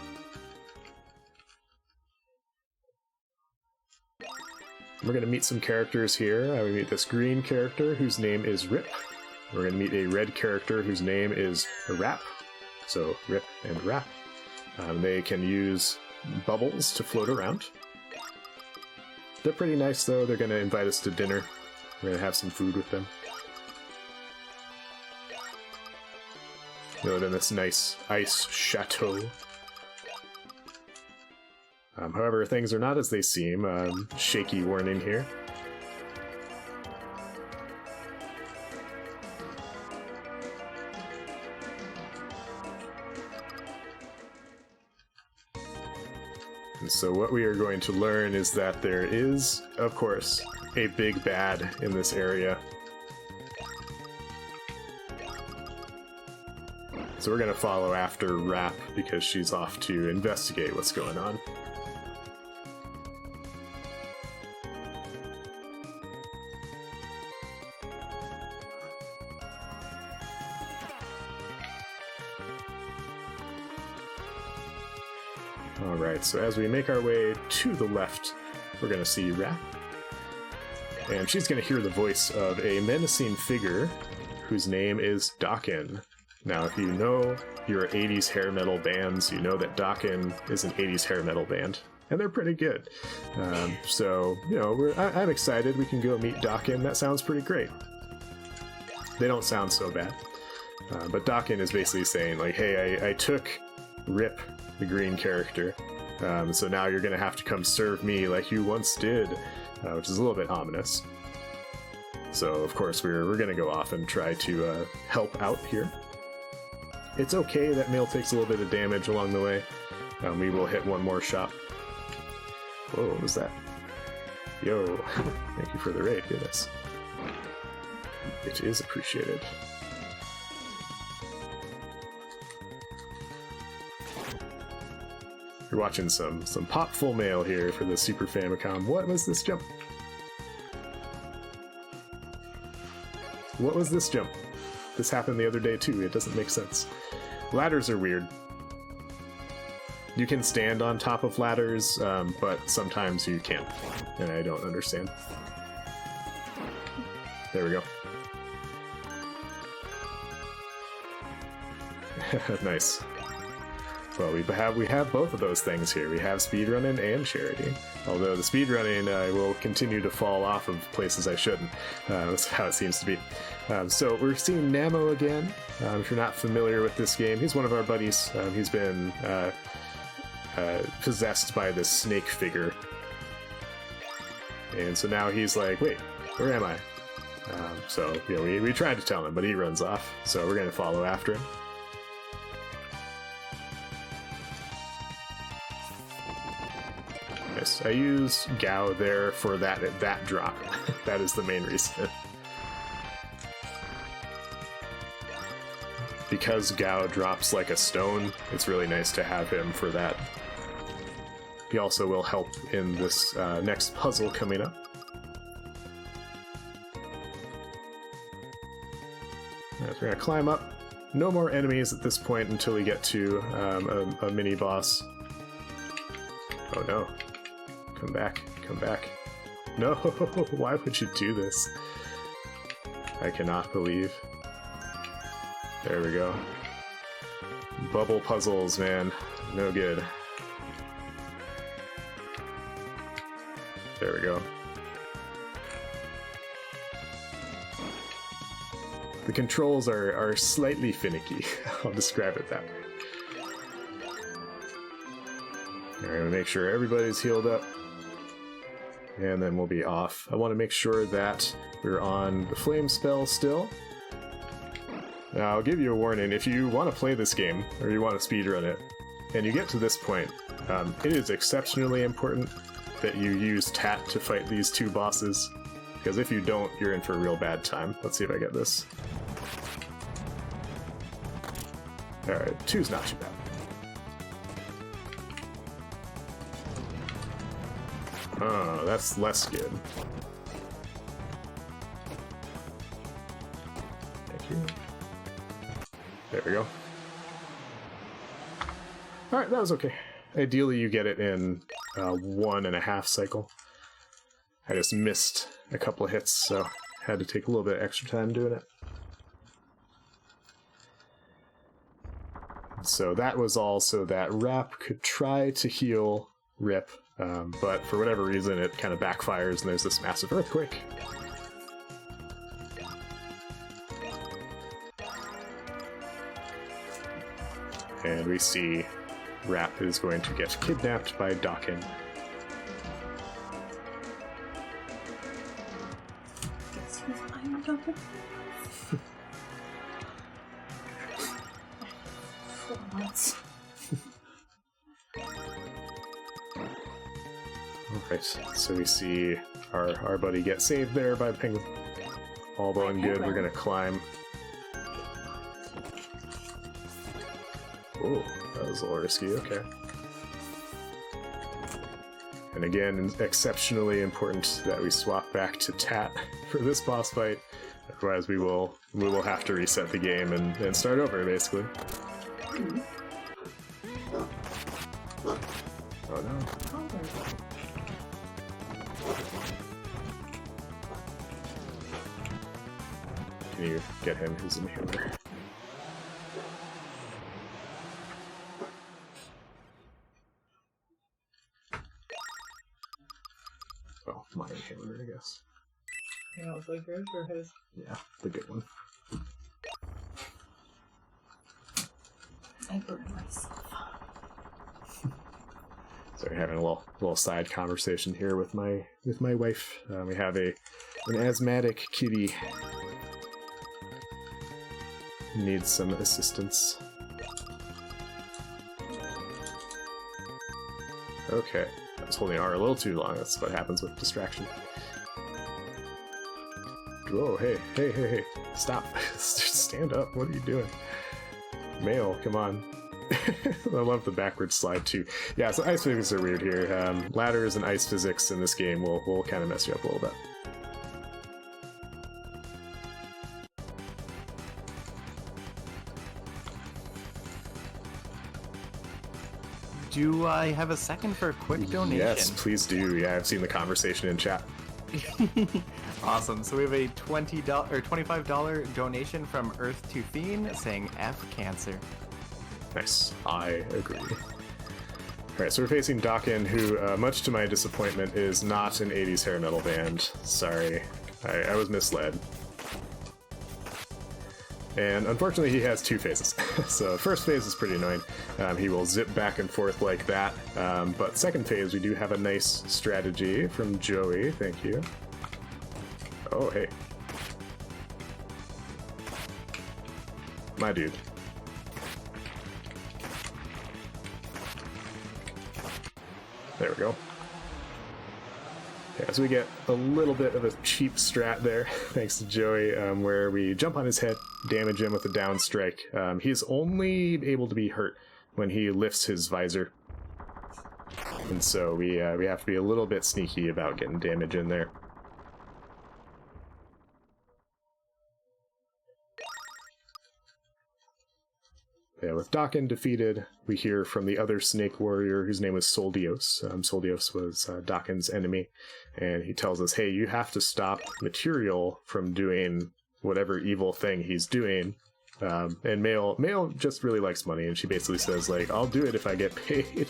We're going to meet some characters here. We meet this green character whose name is Rip. We're going to meet a red character whose name is Rap. So Rip and Rap. They can use bubbles to float around. They're pretty nice though. They're going to invite us to dinner. We're gonna have some food with them. You live in this nice ice chateau. However, things are not as they seem. Shaky warning here. And so what we are going to learn is that there is, of course, a big bad in this area. So we're going to follow after Rap because she's off to investigate what's going on. Alright, so as we make our way to the left, we're going to see Rap. And she's going to hear the voice of a menacing figure whose name is Dokken. Now, if you know your 80s hair metal bands, you know that Dokken is an 80s hair metal band. And they're pretty good. So, you know, I'm excited we can go meet Dokken. That sounds pretty great. They don't sound so bad. But Dokken is basically saying, like, hey, I took Rip, the green character, so now you're going to have to come serve me like you once did, which is a little bit ominous. So, of course, we're going to go off and try to help out here. It's okay that Mail takes a little bit of damage along the way. We will hit one more shot. Whoa, what was that? Yo, thank you for the raid, goodness. It is appreciated. You're watching some Popful mail here for the Super Famicom. What was this jump? What was this jump? This happened the other day too. It doesn't make sense. Ladders are weird. You can stand on top of ladders, but sometimes you can't, and I don't understand. There we go. Nice. Well, we have both of those things here. We have speedrunning and charity. Although the speedrunning will continue to fall off of places I shouldn't. That's how it seems to be. So we're seeing Namo again. If you're not familiar with this game, he's one of our buddies. He's been possessed by this snake figure. And so now he's like, wait, where am I? So, you know, we tried to tell him, but he runs off. So we're going to follow after him. Yes, I use Gao there for that drop. That is the main reason. Because Gao drops like a stone, it's really nice to have him for that. He also will help in this next puzzle coming up. Right, we're gonna climb up. No more enemies at this point until we get to a mini boss. Oh no. Come back, come back. No, why would you do this? I cannot believe. There we go. Bubble puzzles, man. No good. There we go. The controls are slightly finicky. I'll describe it that way. We're gonna make sure everybody's healed up. And then we'll be off. I want to make sure that we're on the flame spell still. Now, I'll give you a warning. If you want to play this game, or you want to speedrun it, and you get to this point, it is exceptionally important that you use Tat to fight these two bosses. Because if you don't, you're in for a real bad time. Let's see if I get this. Alright, 2's not too bad. Oh, that's less good. Thank you. There we go. Alright, that was okay. Ideally, you get it in 1.5 cycle. I just missed a couple of hits, so had to take a little bit extra time doing it. So that was all so that Rap could try to heal Rip. But for whatever reason, it kind of backfires and there's this massive earthquake. And we see Rap is going to get kidnapped by Dakin. Guess who's I'm talking? What? Alright, so we see our buddy get saved there by the penguin. All well and good, we're gonna climb. Oh, that was a little risky, okay. And again, exceptionally important that we swap back to Tat for this boss fight. Otherwise we will have to reset the game and start over, basically. Oh no. Can you get him? He's in here. Oh, my inhaler, I guess. Yeah, it was like yours or his? Yeah, the good one. I burned myself. So we're having a little side conversation here with my wife. We have an asthmatic kitty who needs some assistance. Okay, I was holding R a little too long. That's what happens with distraction. Whoa, hey, stop. Stand up, what are you doing? Mail, come on. I love the backward slide too. Yeah, so ice physics are weird here. Ladders and ice physics in this game will kind of mess you up a little bit. Do I have a second for a quick donation? Yes, please do. Yeah, I've seen the conversation in chat. Awesome. So we have a $20 or $25 donation from Earth to Fiend saying F cancer. Nice. I agree. Alright, so we're facing Dakin, who, much to my disappointment, is not an 80s hair metal band. Sorry. I was misled. And unfortunately, he has two phases. So first phase is pretty annoying. He will zip back and forth like that. But second phase, we do have a nice strategy from Joey. Thank you. Oh, hey. My dude. There we go. Yeah, so we get a little bit of a cheap strat there, thanks to Joey, where we jump on his head, damage him with a down strike. He's only able to be hurt when he lifts his visor. And so we have to be a little bit sneaky about getting damage in there. Yeah, with Dakin defeated, we hear from the other snake warrior whose name was Soldios. Soldios was Dakin's enemy, and he tells us, hey, you have to stop Material from doing whatever evil thing he's doing. And Mail just really likes money, and she basically says, like, I'll do it if I get paid.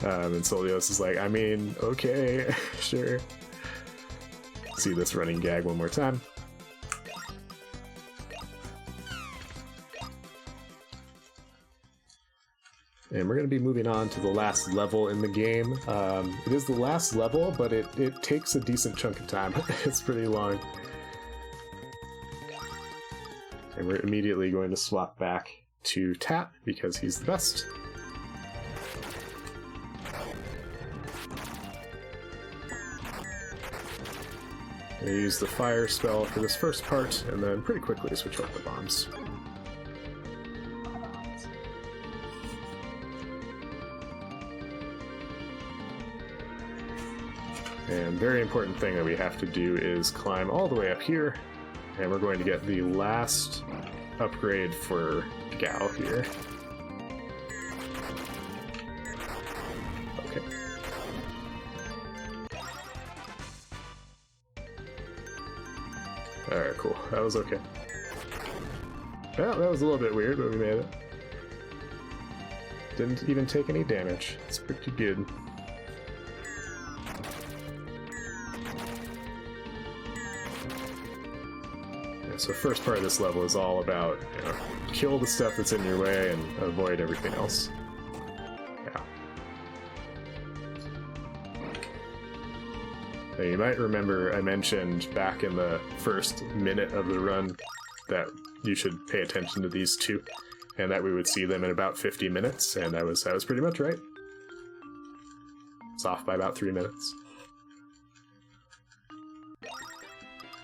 And Soldios is like, I mean, okay, sure. See this running gag one more time. And we're going to be moving on to the last level in the game. It is the last level, but it takes a decent chunk of time. It's pretty long. And we're immediately going to swap back to Tat, because he's the best. I use the fire spell for this first part, and then pretty quickly switch off the bombs. And very important thing that we have to do is climb all the way up here, and we're going to get the last upgrade for Gal here. Okay. Alright, cool. That was okay. Well, that was a little bit weird, but we made it. Didn't even take any damage. It's pretty good. Yeah, so first part of this level is all about, you know, kill the stuff that's in your way and avoid everything else. Yeah. Now you might remember I mentioned back in the first minute of the run that you should pay attention to these two, and that we would see them in about 50 minutes, and I was pretty much right. It's off by about 3 minutes.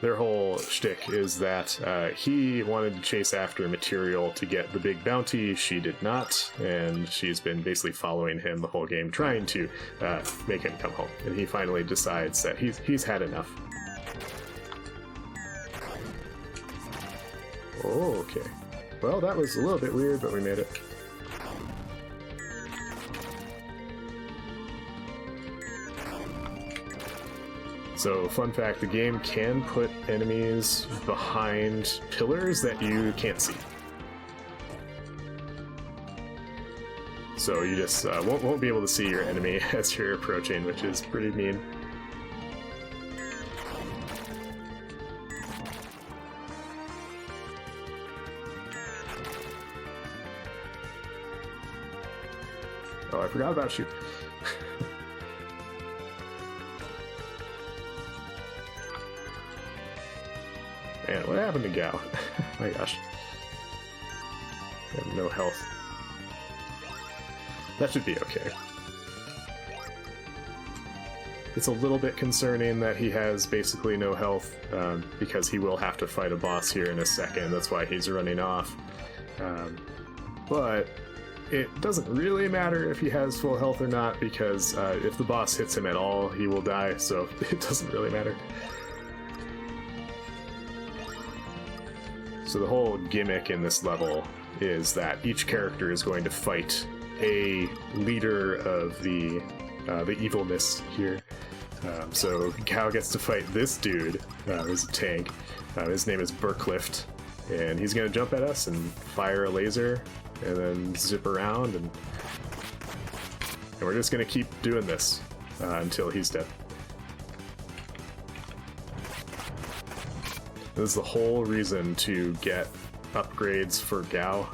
Their whole shtick is that he wanted to chase after material to get the big bounty. She did not, and she's been basically following him the whole game, trying to make him come home. And he finally decides that he's had enough. Oh, okay. Well, that was a little bit weird, but we made it. So, fun fact, the game can put enemies behind pillars that you can't see. So you just won't be able to see your enemy as you're approaching, which is pretty mean. Oh, I forgot about you. Man, what happened to Gao? My gosh. I have no health. That should be okay. It's a little bit concerning that he has basically no health, because he will have to fight a boss here in a second. That's why he's running off. But it doesn't really matter if he has full health or not, because if the boss hits him at all, he will die, so it doesn't really matter. So the whole gimmick in this level is that each character is going to fight a leader of the evilness here. So Gao gets to fight this dude, who's a tank. His name is Burklift, and he's going to jump at us and fire a laser, and then zip around, and we're just going to keep doing this until he's dead. This is the whole reason to get upgrades for Gao.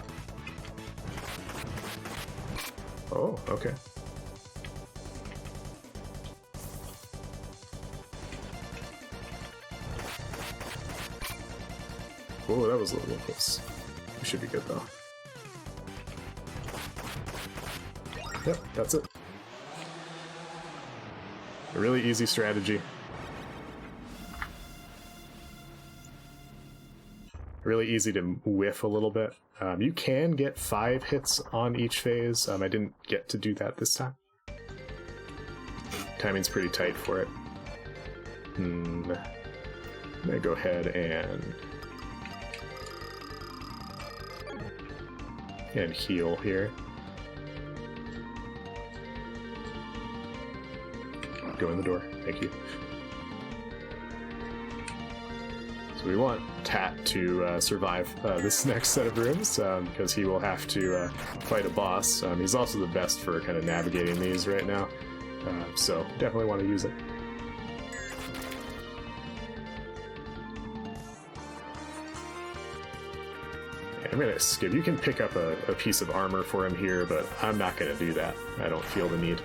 Oh, okay. Oh, that was a little close. We should be good though. Yep, that's it. A really easy strategy. Really easy to whiff a little bit. You can get 5 hits on each phase. I didn't get to do that this time. Timing's pretty tight for it. I'm gonna go ahead and heal here. Go in the door. Thank you. We want Tat to survive this next set of rooms, because he will have to fight a boss. He's also the best for kind of navigating these right now, so definitely want to use it. Yeah, I'm going to skip. You can pick up a piece of armor for him here, but I'm not going to do that. I don't feel the need.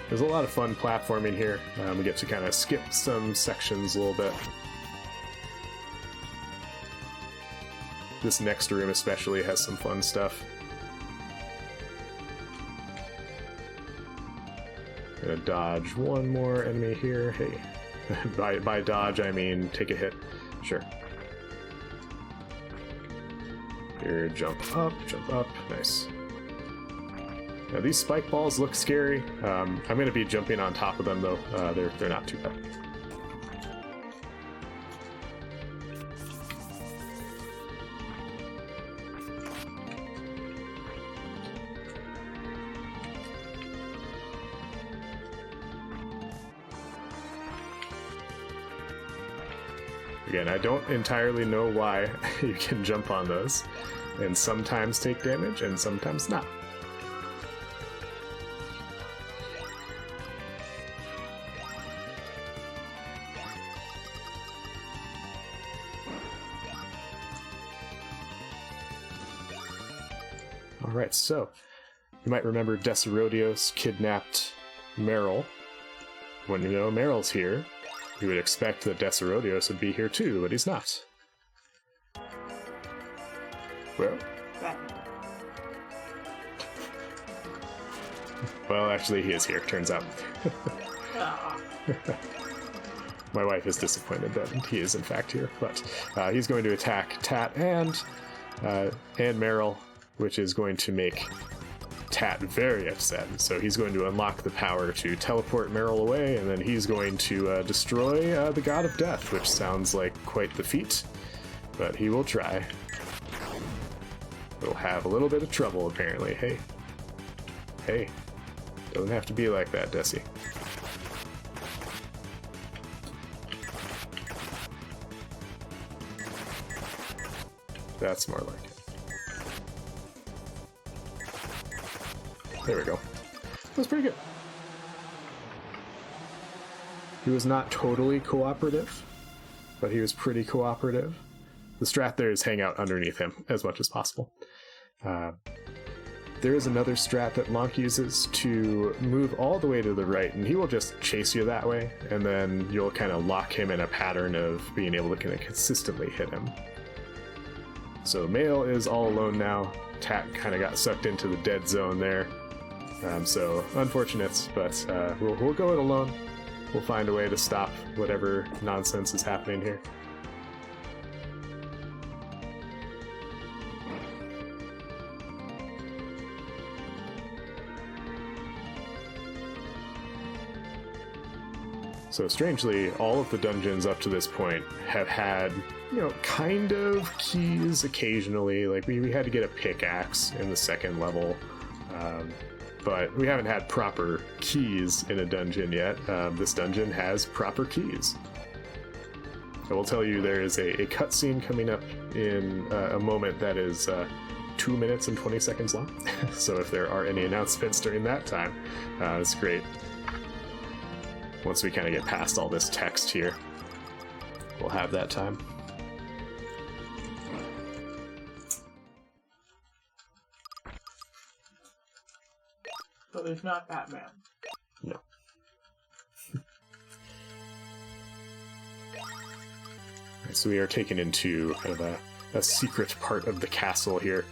There's a lot of fun platforming here. We get to kind of skip some sections a little bit. This next room especially has some fun stuff. Gonna dodge one more enemy here. Hey, by dodge I mean take a hit. Sure. Here, jump up, nice. Now these spike balls look scary. I'm going to be jumping on top of them though. They're not too bad. Again, I don't entirely know why you can jump on those, and sometimes take damage and sometimes not. Alright, so you might remember Decerodios kidnapped Meryl. When you know Meryl's here, you would expect that Decerodios would be here too, but he's not. Well, Batman. well, actually, he is here, turns out. Ah. My wife is disappointed that he is in fact here, but he's going to attack Tat and Meryl, which is going to make Tat very upset. So he's going to unlock the power to teleport Meryl away, and then he's going to destroy the God of Death, which sounds like quite the feat, but he will try. He'll have a little bit of trouble, apparently. Hey, doesn't have to be like that, Desi. That's more like it. There we go. That's pretty good. He was not totally cooperative, but he was pretty cooperative. The strat there is hang out underneath him as much as possible. There is another strat that Lonk uses to move all the way to the right, and he will just chase you that way, and then you'll kind of lock him in a pattern of being able to kind of consistently hit him. So Male is all alone now. Tat kind of got sucked into the dead zone there. So unfortunate, but we'll go it alone. We'll find a way to stop whatever nonsense is happening here. So strangely, all of the dungeons up to this point have had, kind of keys occasionally. Like we had to get a pickaxe in the second level, but we haven't had proper keys in a dungeon yet. This dungeon has proper keys. I will tell you there is a cutscene coming up in a moment that is 2 minutes and 20 seconds long. So if there are any announcements during that time, it's great. Once we kind of get past all this text here, we'll have that time. So there's not Batman. No. Right, so we are taken into kind of a secret part of the castle here.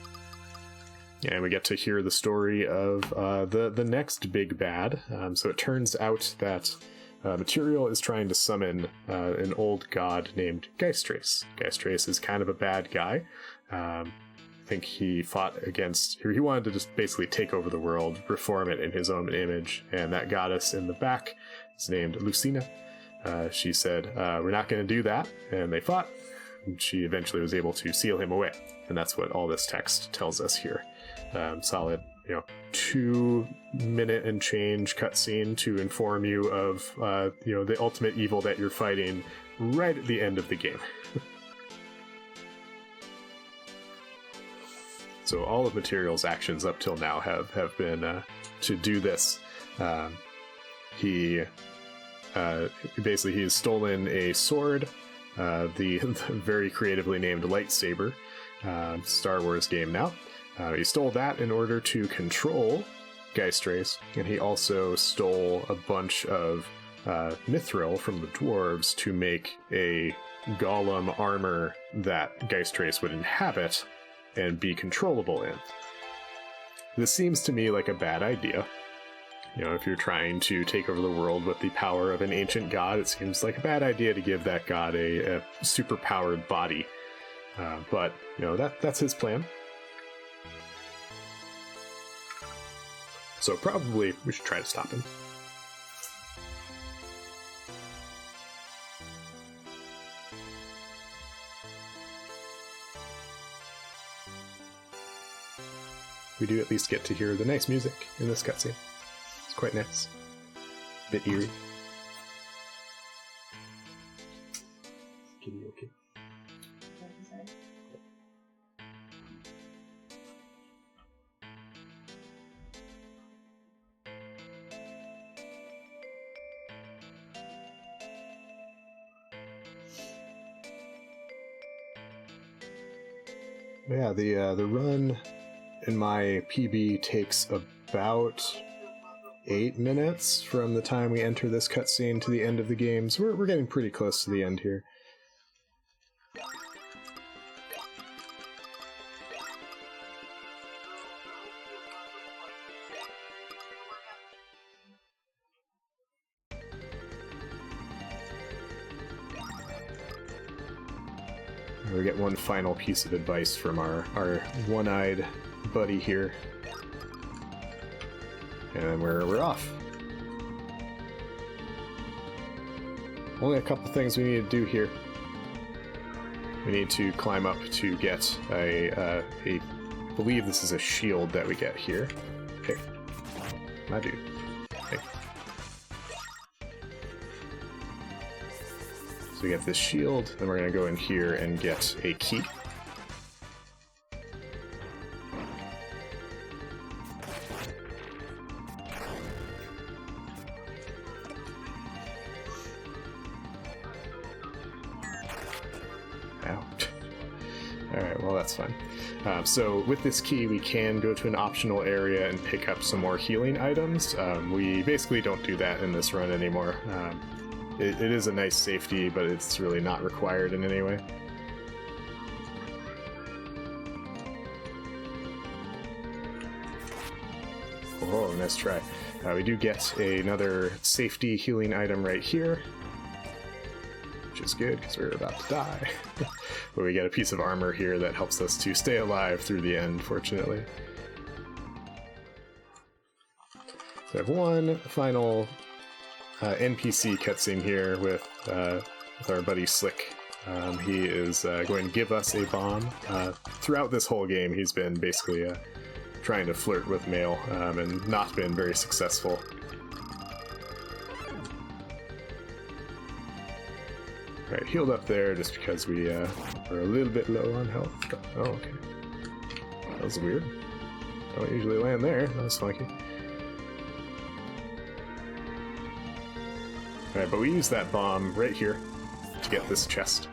And we get to hear the story of the next big bad. So it turns out that Material is trying to summon an old god named Geistrace. Geistrace is kind of a bad guy. I think he he wanted to just basically take over the world, reform it in his own image, and that goddess in the back is named Lucina. She said, we're not going to do that, and they fought, and she eventually was able to seal him away, and that's what all this text tells us here. Solid, 2 minute and change cutscene to inform you of, the ultimate evil that you're fighting right at the end of the game. So all of Material's actions up till now have been to do this. He has stolen a sword, the very creatively named lightsaber, Star Wars game now. He stole that in order to control Geistrace, and he also stole a bunch of mithril from the dwarves to make a golem armor that Geistrace would inhabit and be controllable in. This seems to me like a bad idea. If you're trying to take over the world with the power of an ancient god, it seems like a bad idea to give that god a super-powered body. But, that's his plan. So probably we should try to stop him. We do at least get to hear the nice music in this cutscene. It's quite nice. A bit eerie. Kitty, okay. Yeah, the run in my PB takes about 8 minutes from the time we enter this cutscene to the end of the game, so we're getting pretty close to the end here. We get one final piece of advice from our one-eyed buddy here. And we're off. Only a couple things we need to do here. We need to climb up to get I believe this is a shield that we get here. Hey, my dude. Hey. So we get this shield, then we're gonna go in here and get a key. Alright, well that's fine. So with this key we can go to an optional area and pick up some more healing items. We basically don't do that in this run anymore. It is a nice safety, but it's really not required in any way. Oh, nice try. We do get another safety healing item right here, which is good because we're about to die. But we get a piece of armor here that helps us to stay alive through the end, fortunately. So I have one final NPC cutscene here with our buddy Slick. He is going to give us a bomb. Throughout this whole game, he's been basically trying to flirt with Mail and not been very successful. Alright, healed up there just because we were a little bit low on health. Oh, okay. That was weird. Don't usually land there. That was funky. Alright, but we use that bomb right here to get this chest.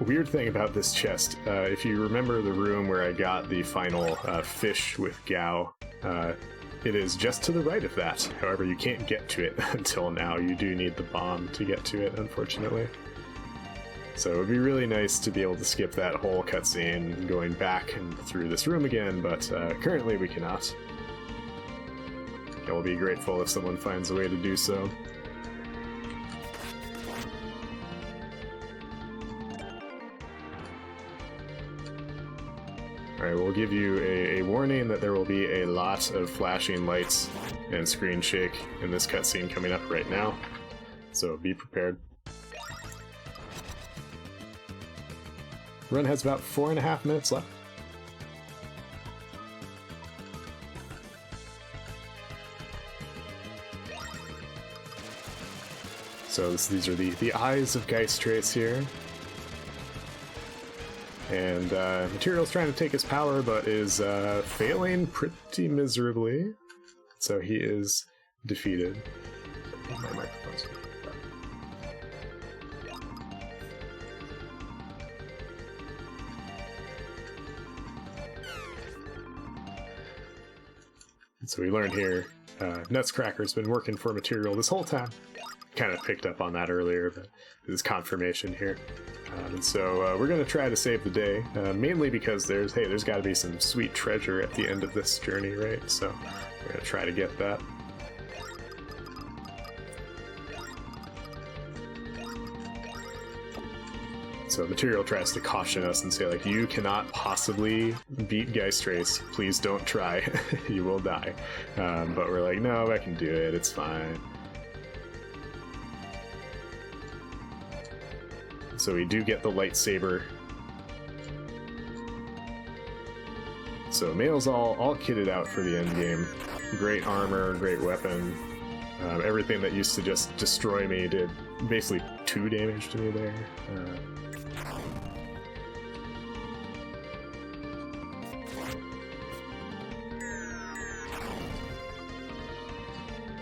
Weird thing about this chest, if you remember the room where I got the final fish with Gao, it is just to the right of that. However, you can't get to it until now. You do need the bomb to get to it, unfortunately. So it would be really nice to be able to skip that whole cutscene going back and through this room again, but currently we cannot. I will be grateful if someone finds a way to do so. Alright, we'll give you a warning that there will be a lot of flashing lights and screen shake in this cutscene coming up right now, so be prepared. Run has about 4.5 minutes left. So these are the eyes of Geisttrace here. And Material's trying to take his power, but is failing pretty miserably. So he is defeated. My microphone's... So we learned here, Nutcracker's been working for Material this whole time. Kind of picked up on that earlier, but this is confirmation here. And so we're going to try to save the day, mainly because there's got to be some sweet treasure at the end of this journey, right? So we're going to try to get that. So Material tries to caution us and say, like, you cannot possibly beat Geisttrace. Please don't try. You will die. But we're like, no, I can do it. It's fine. So we do get the lightsaber. So Mail's all kitted out for the end game. Great armor, great weapon. Everything that used to just destroy me did basically 2 damage to me there.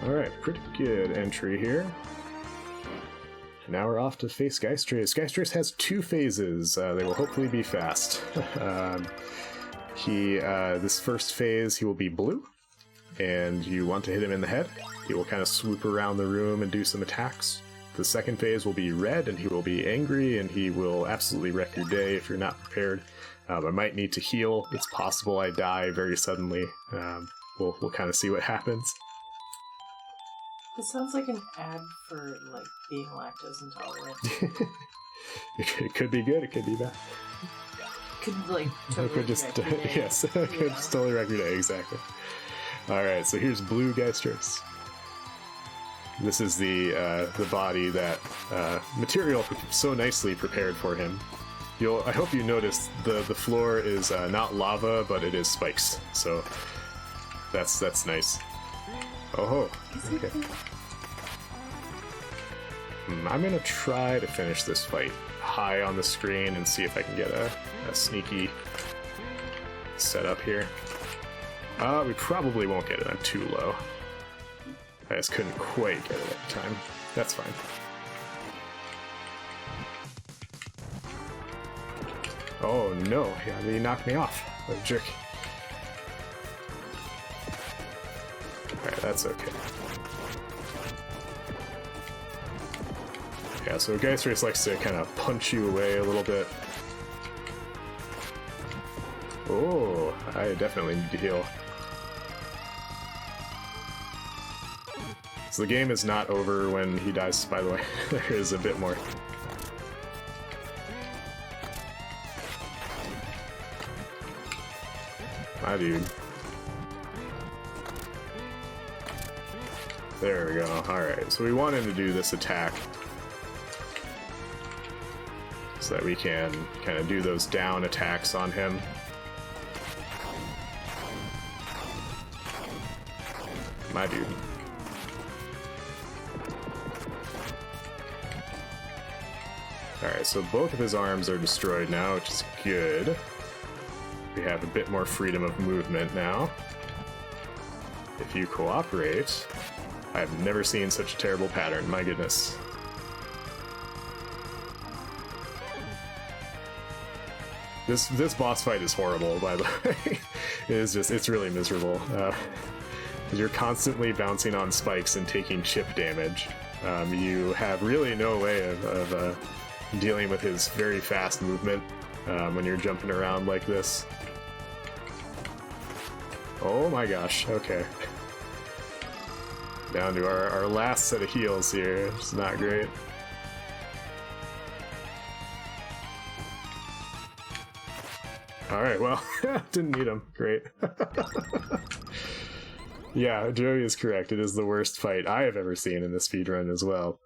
Alright, pretty good entry here. Now we're off to face Geisttrace. Geisttrace has 2 phases. They will hopefully be fast. This first phase, he will be blue, and you want to hit him in the head. He will kind of swoop around the room and do some attacks. The second phase will be red, and he will be angry, and he will absolutely wreck your day if you're not prepared. I might need to heal. It's possible I die very suddenly. We'll kind of see what happens. This sounds like an ad for, like, being lactose intolerant. It could be good, it could be bad. Could, like, totally It could just, wreck your day. yes, it could just totally wreck your day, exactly. Alright, so here's Blue Geisters. This is the body that material so nicely prepared for him. I hope you noticed the floor is not lava, but it is spikes. So that's nice. Oh, okay. I'm gonna try to finish this fight high on the screen and see if I can get a sneaky setup here. We probably won't get it. I'm too low. I just couldn't quite get it at the time. That's fine. Oh no, yeah, he knocked me off. What a jerk. Alright, that's okay. Yeah, so Geisters likes to kind of punch you away a little bit. Oh, I definitely need to heal. So the game is not over when he dies, by the way. There is a bit more. My dude. There we go. Alright, so we want him to do this attack so that we can kind of do those down attacks on him. My dude. Alright, so both of his arms are destroyed now, which is good. We have a bit more freedom of movement now. If you cooperate... I've never seen such a terrible pattern, my goodness. This boss fight is horrible, by the way. It's really miserable. You're constantly bouncing on spikes and taking chip damage. You have really no way of dealing with his very fast movement when you're jumping around like this. Oh my gosh, okay. Down to our last set of heals here. It's not great. Alright, well, didn't need him. Great. Yeah, Joey is correct. It is the worst fight I have ever seen in the speedrun as well.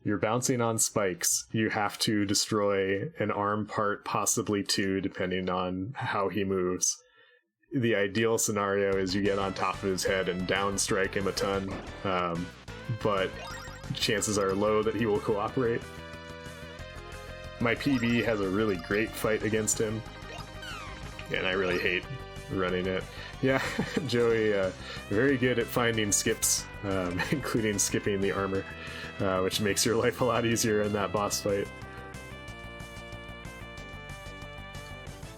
You're bouncing on spikes. You have to destroy an arm part, possibly two, depending on how he moves. The ideal scenario is you get on top of his head and down strike him a ton, but chances are low that he will cooperate. My PB has a really great fight against him, and I really hate running it. Yeah, Joey, very good at finding skips, including skipping the armor, which makes your life a lot easier in that boss fight.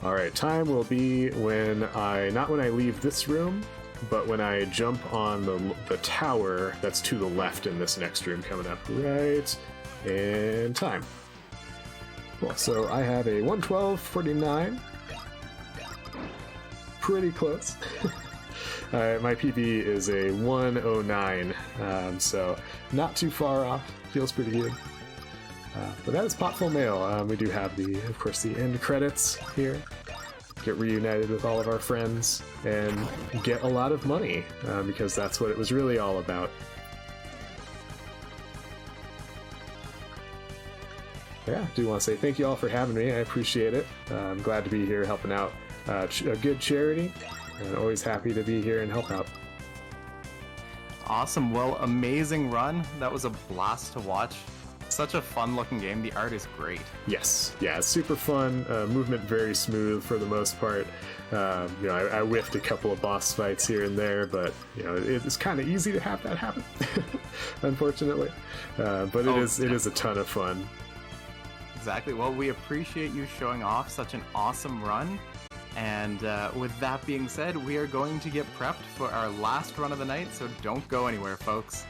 Alright, time will be not when I leave this room, but when I jump on the tower that's to the left in this next room coming up. Right, and time. Cool, so I have a 112.49. Pretty close. My PB is a 109, so not too far off. Feels pretty good. But that is Popful Mail. We do have of course, the end credits here. Get reunited with all of our friends and get a lot of money, because that's what it was really all about. Yeah, I do want to say thank you all for having me. I appreciate it. I'm glad to be here helping out a good charity, and always happy to be here and help out. Awesome. Well, amazing run. That was a blast to watch. Such a fun-looking game. The art is great. Yes, yeah, it's super fun. Movement very smooth for the most part. I whiffed a couple of boss fights here and there, but it's kind of easy to have that happen, unfortunately. But it is a ton of fun. Exactly. Well, we appreciate you showing off such an awesome run. And with that being said, we are going to get prepped for our last run of the night, so don't go anywhere, folks.